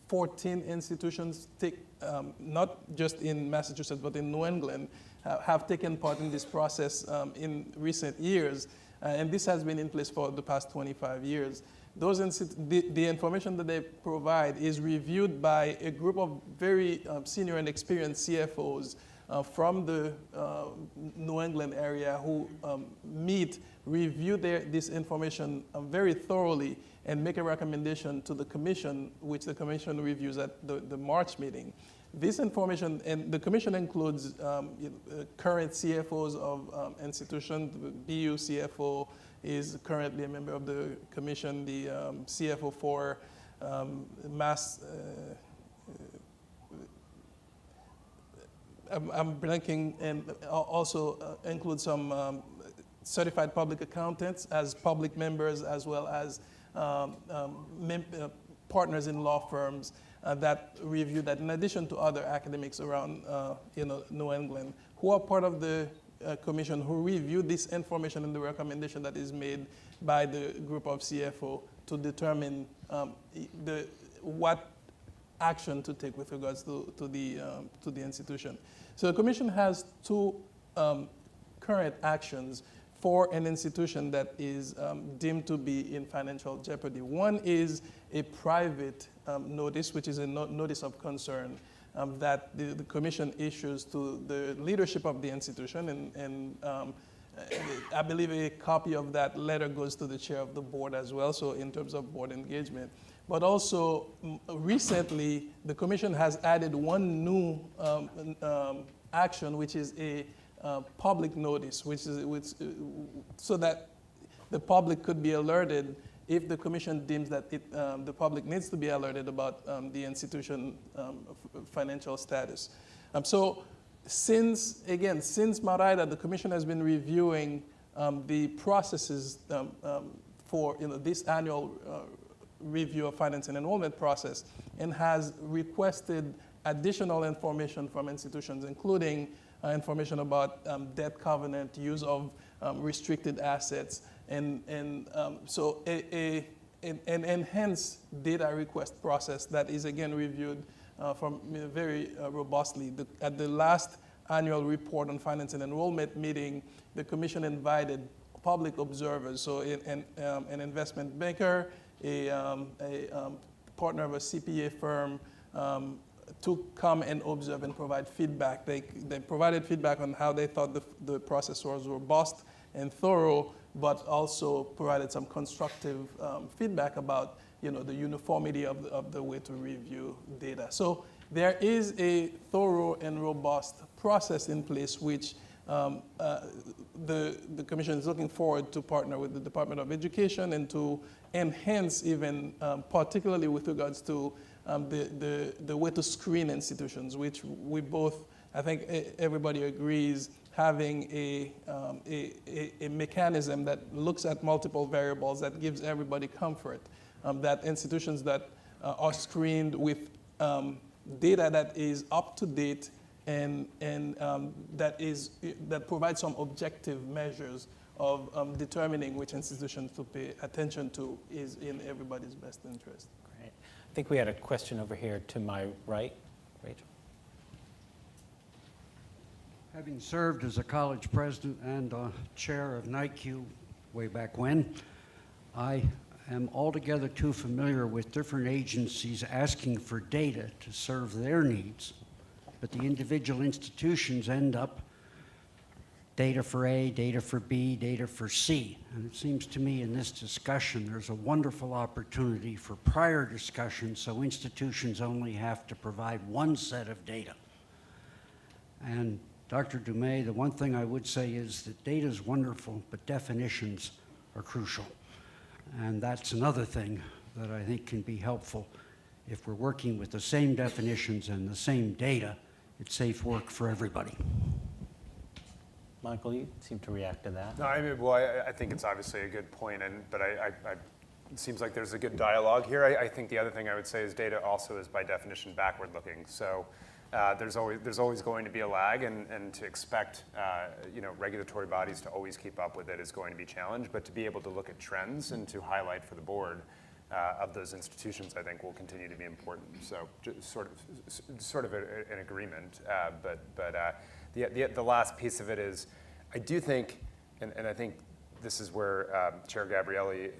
14 institutions not just in Massachusetts, but in New England, have taken part in this process in recent years. And this has been in place for the past 25 years. The information that they provide is reviewed by a group of very senior and experienced CFOs from the New England area who review this information very thoroughly and make a recommendation to the commission, which the commission reviews at the March meeting. This information, and the commission includes current CFOs of institutions. The BU CFO is currently a member of the commission. The CFO for Mass, I'm blanking, and also includes some certified public accountants as public members, as well as partners in law firms that review that, in addition to other academics around New England, who are part of the commission, who review this information and the recommendation that is made by the group of CFO to determine what action to take with regards to the institution. So the commission has two current actions for an institution that is deemed to be in financial jeopardy. One is a private notice, which is a notice of concern that the commission issues to the leadership of the institution, and I believe a copy of that letter goes to the chair of the board as well, so in terms of board engagement. But also, recently, the commission has added one new action, which is a public notice, so that the public could be alerted if the commission deems that the public needs to be alerted about the institution financial status. So since Mount Ida, the commission has been reviewing the processes for this annual review of finance and enrollment process, and has requested additional information from institutions, including information about debt covenant, use of restricted assets, and so an enhanced data request process that is again reviewed very robustly. At the last annual report on finance and enrollment meeting, the Commission invited public observers, so an investment banker, a partner of a CPA firm, to come and observe and provide feedback. They provided feedback on how they thought the process was robust and thorough, but also provided some constructive feedback about the uniformity of the way to review data. So there is a thorough and robust process in place which the Commission is looking forward to partner with the Department of Education and to enhance even, particularly with regards to the way to screen institutions, which we both, I think everybody agrees, having a mechanism that looks at multiple variables that gives everybody comfort, that institutions that are screened with data that is up to date and that provides some objective measures of determining which institutions to pay attention to is in everybody's best interest. Great. I think we had a question over here to my right. Rachel. Having served as a college president and chair of NICU way back when, I am altogether too familiar with different agencies asking for data to serve their needs, but the individual institutions end up data for A, data for B, data for C. And it seems to me in this discussion there's a wonderful opportunity for prior discussion so institutions only have to provide one set of data. And Dr. Dumais, the one thing I would say is that data is wonderful, but definitions are crucial. And that's another thing that I think can be helpful. If we're working with the same definitions and the same data, it's safe work for everybody. Michael, you seem to react to that. No, I think it's obviously a good point, but it seems like there's a good dialogue here. I think the other thing I would say is data also is by definition backward-looking. So there's always going to be a lag, and to expect regulatory bodies to always keep up with it is going to be challenged. But to be able to look at trends and to highlight for the board of those institutions, I think will continue to be important. So just sort of an agreement. But the last piece of it is, I do think, and I think this is where Chair Gabrieli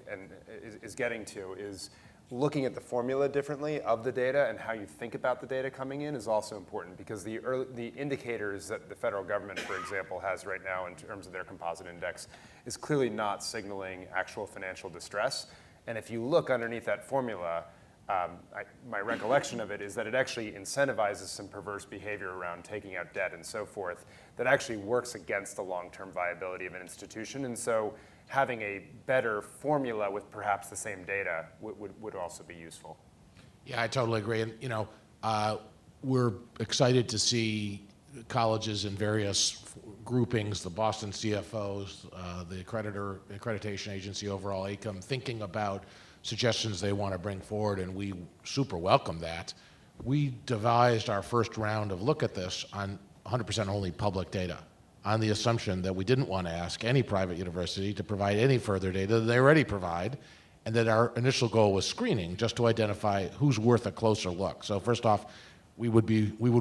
is getting to, is looking at the formula differently of the data and how you think about the data coming in is also important, because the indicators that the federal government, for example, has right now in terms of their composite index is clearly not signaling actual financial distress. And if you look underneath that formula, my recollection of it is that it actually incentivizes some perverse behavior around taking out debt and so forth that actually works against the long-term viability of an institution. And so having a better formula with perhaps the same data would also be useful. Yeah, I totally agree. And we're excited to see colleges in various groupings, the Boston CFOs, the accreditation agency overall, ACOM, thinking about suggestions they want to bring forward, and we super welcome that. We devised our first round of look at this on 100% only public data, on the assumption that we didn't want to ask any private university to provide any further data than they already provide, and that our initial goal was screening, just to identify who's worth a closer look. So first off, we would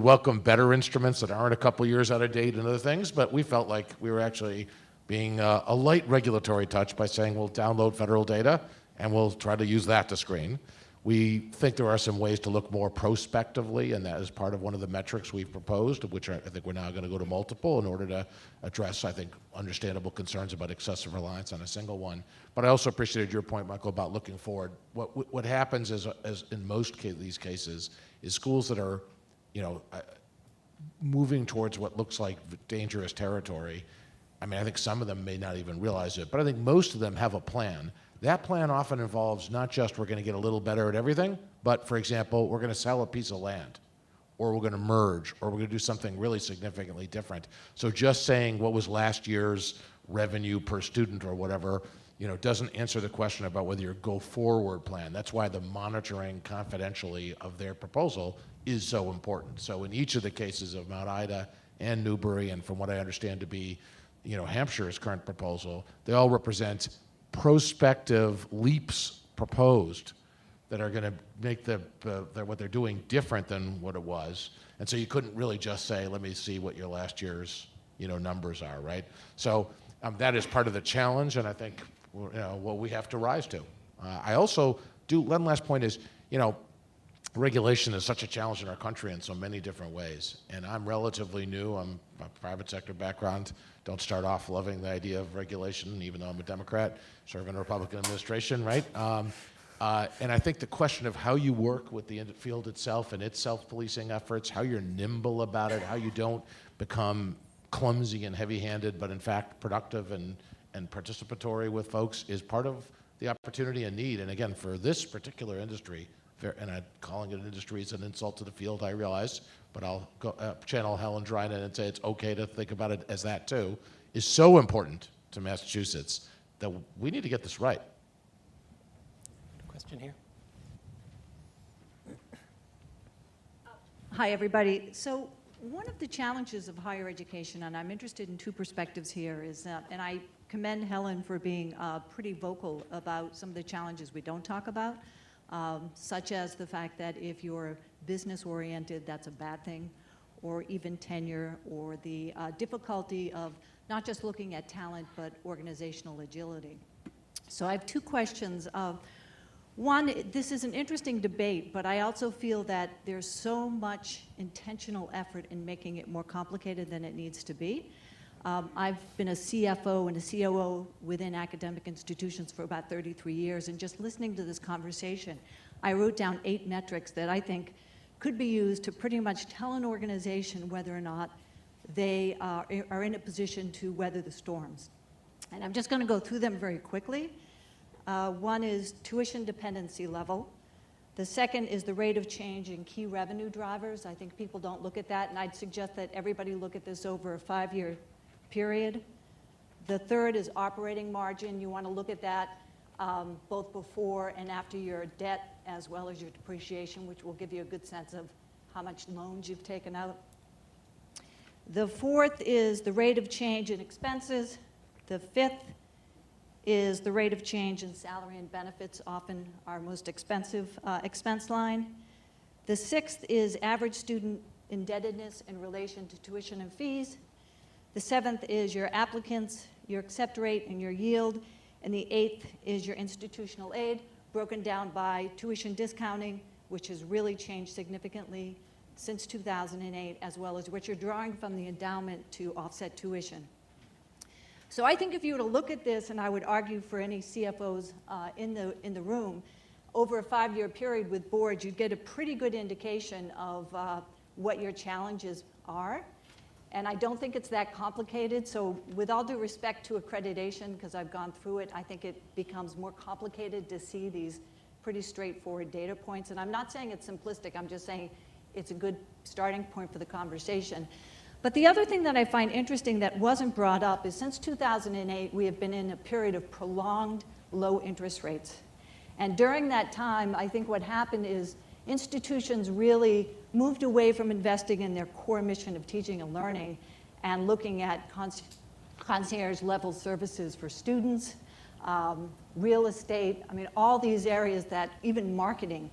welcome better instruments that aren't a couple years out of date and other things, but we felt like we were actually being a light regulatory touch by saying we'll download federal data and we'll try to use that to screen. We think there are some ways to look more prospectively, and that is part of one of the metrics we've proposed, of which I think we're now going to go to multiple in order to address, I think, understandable concerns about excessive reliance on a single one. But I also appreciated your point, Michael, about looking forward. What happens is, as in most of these cases, is schools that are, moving towards what looks like dangerous territory. I mean, I think some of them may not even realize it, but I think most of them have a plan. That plan often involves not just we're going to get a little better at everything, but, for example, we're going to sell a piece of land, or we're going to merge, or we're going to do something really significantly different. So just saying what was last year's revenue per student or whatever, doesn't answer the question about whether your go-forward plan. That's why the monitoring confidentially of their proposal is so important. So in each of the cases of Mount Ida and Newbury, and from what I understand to be, Hampshire's current proposal, they all represent prospective leaps proposed that are going to make what they're doing different than what it was. And so you couldn't really just say, let me see what your last year's numbers are, right? So that is part of the challenge, and I think what we have to rise to. I also do, one last point is, regulation is such a challenge in our country in so many different ways. And I'm relatively new. I'm a private sector background. Don't start off loving the idea of regulation, even though I'm a Democrat, serve in a Republican administration, right? And I think the question of how you work with the field itself and its self-policing efforts, how you're nimble about it, how you don't become clumsy and heavy-handed, but in fact productive and participatory with folks is part of the opportunity and need. And again, for this particular industry, and I'm calling it an industry is an insult to the field, I realize, but I'll channel Helen Dryden and say it's okay to think about it as that too, is so important to Massachusetts that we need to get this right. Question here. Hi, everybody. So one of the challenges of higher education, and I'm interested in two perspectives here, is that, and I commend Helen for being pretty vocal about some of the challenges we don't talk about, such as the fact that if you're business-oriented, that's a bad thing, or even tenure, or the difficulty of not just looking at talent, but organizational agility. So I have two questions. One, this is an interesting debate, but I also feel that there's so much intentional effort in making it more complicated than it needs to be. I've been a CFO and a COO within academic institutions for about 33 years, and just listening to this conversation, I wrote down 8 metrics that I think could be used to pretty much tell an organization whether or not they are in a position to weather the storms. And I'm just going to go through them very quickly. One is tuition dependency level. The second is the rate of change in key revenue drivers. I think people don't look at that, and I'd suggest that everybody look at this over a 5-year period. The third is operating margin. You want to look at that both before and after your debt, as well as your depreciation, which will give you a good sense of how much loans you've taken out. The fourth is the rate of change in expenses. The fifth is the rate of change in salary and benefits, often our most expensive expense line. The sixth is average student indebtedness in relation to tuition and fees. The seventh is your applicants, your accept rate, and your yield. And the eighth is your institutional aid, broken down by tuition discounting, which has really changed significantly since 2008, as well as what you're drawing from the endowment to offset tuition. So I think if you were to look at this, and I would argue for any CFOs in the room, over a 5-year period with boards, you'd get a pretty good indication of what your challenges are. And I don't think it's that complicated. So with all due respect to accreditation, because I've gone through it, I think it becomes more complicated to see these pretty straightforward data points. And I'm not saying it's simplistic. I'm just saying it's a good starting point for the conversation. But the other thing that I find interesting that wasn't brought up is since 2008, we have been in a period of prolonged low interest rates. And during that time, I think what happened is institutions really moved away from investing in their core mission of teaching and learning and looking at concierge-level services for students, real estate, I mean, all these areas that, even marketing,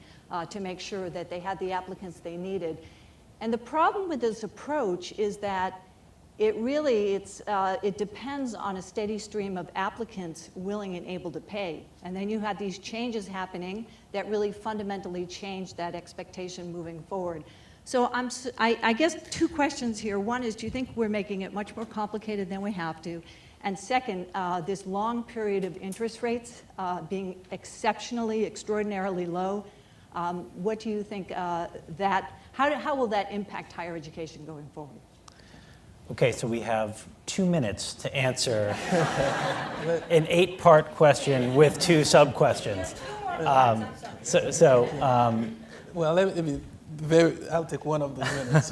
to make sure that they had the applicants they needed. And the problem with this approach is that it really, it depends on a steady stream of applicants willing and able to pay. And then you had these changes happening that really fundamentally changed that expectation moving forward. So I guess two questions here. One is, do you think we're making it much more complicated than we have to? And second, this long period of interest rates being extraordinarily low, what do you think how will that impact higher education going forward? Okay, so we have 2 minutes to answer an 8-part question with 2 sub-questions. Well, let me I'll take one of those minutes.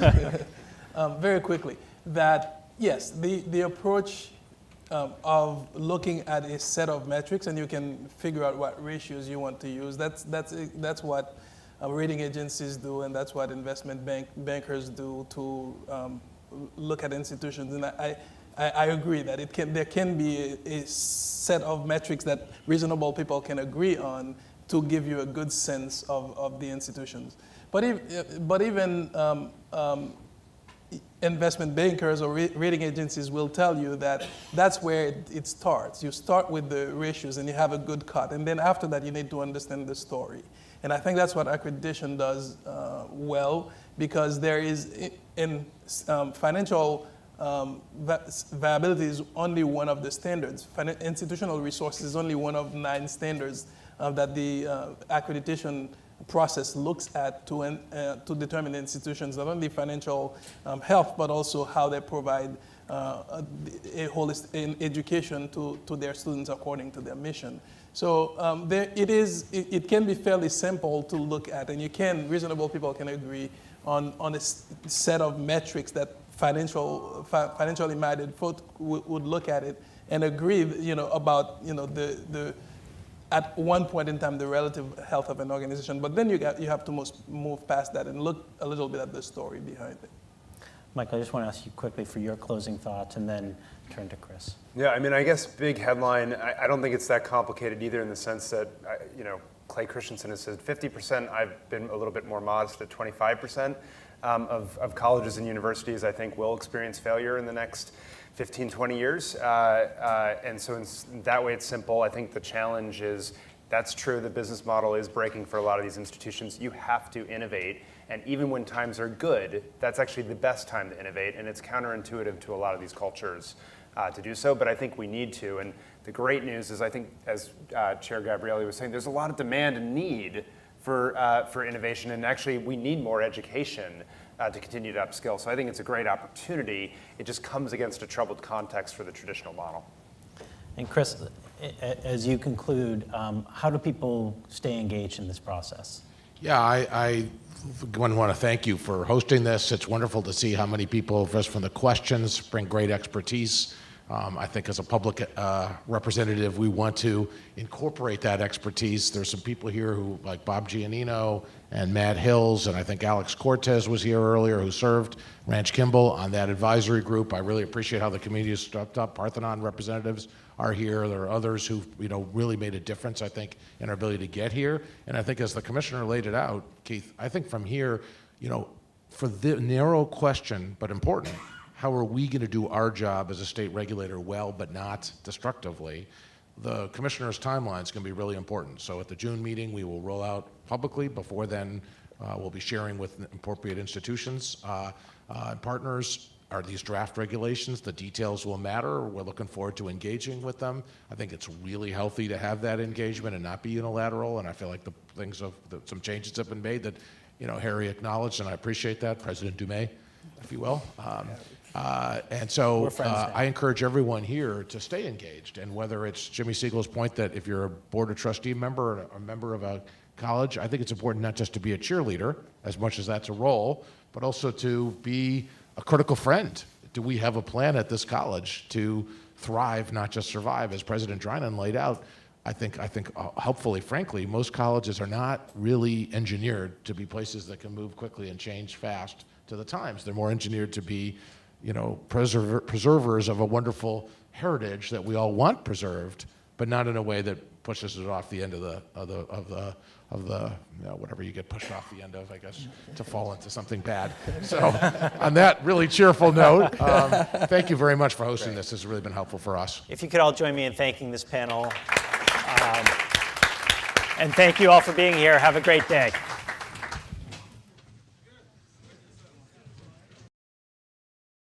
Very quickly, that yes, the approach of looking at a set of metrics, and you can figure out what ratios you want to use. That's what rating agencies do, and that's what investment bankers do to look at institutions. And I agree that there can be a set of metrics that reasonable people can agree on to give you a good sense of the institutions. But even investment bankers or rating agencies will tell you that that's where it starts. You start with the ratios and you have a good cut. And then after that, you need to understand the story. And I think that's what accreditation does well, because there is, in financial viability is only one of the standards. Institutional resources is only one of 9 standards that the accreditation process looks at to determine institutions, not only financial health, but also how they provide a holistic education to their students according to their mission. So it can be fairly simple to look at, and reasonable people can agree on a set of metrics that financially minded folk would look at it and agree, about, at one point in time, the relative health of an organization. But then you have to move past that and look a little bit at the story behind it. Mike, I just want to ask you quickly for your closing thoughts and then turn to Chris. Yeah, I mean, I guess big headline, I don't think it's that complicated either, in the sense that, Clay Christensen has said 50%. I've been a little bit more modest at 25% of colleges and universities, I think, will experience failure in the next 15, 20 years. And so in that way, it's simple. I think the challenge is, that's true, the business model is breaking for a lot of these institutions. You have to innovate. And even when times are good, that's actually the best time to innovate. And it's counterintuitive to a lot of these cultures to do so, but I think we need to. And the great news is, I think, as Chair Gabrieli was saying, there's a lot of demand and need for innovation. And actually, we need more education to continue to upskill. So I think it's a great opportunity. It just comes against a troubled context for the traditional model. And Chris, as you conclude, how do people stay engaged in this process? Yeah, I want to thank you for hosting this. It's wonderful to see how many people, just from the questions, bring great expertise. I think as a public representative, we want to incorporate that expertise. There's some people here who, like Bob Giannino and Matt Hills, and I think Alex Cortez was here earlier, who served Ranch Kimball on that advisory group. I really appreciate how the community has stepped up. Parthenon representatives are here. There are others who've really made a difference, I think, in our ability to get here. And I think, as the commissioner laid it out, Keith, I think from here, for the narrow question, but important, how are we going to do our job as a state regulator well, but not destructively? The commissioner's timeline is going to be really important. So at the June meeting, we will roll out publicly. Before then, we'll be sharing with appropriate institutions and partners are these draft regulations. The details will matter. We're looking forward to engaging with them. I think it's really healthy to have that engagement and not be unilateral. And I feel like some changes have been made that Harry acknowledged, and I appreciate that. President Dumais, if you will. And so I encourage everyone here to stay engaged. And whether it's Jimmy Siegel's point that if you're a board of trustee member or a member of a college, I think it's important not just to be a cheerleader, as much as that's a role, but also to be a critical friend. Do we have a plan at this college to thrive, not just survive? As President Drinan laid out, I think helpfully, frankly, most colleges are not really engineered to be places that can move quickly and change fast to the times. They're more engineered to be preservers of a wonderful heritage that we all want preserved, but not in a way that pushes it off the end of the whatever you get pushed off the end of, I guess, to fall into something bad. So on that really cheerful note, thank you very much for hosting this. This has really been helpful for us. If you could all join me in thanking this panel. And thank you all for being here. Have a great day.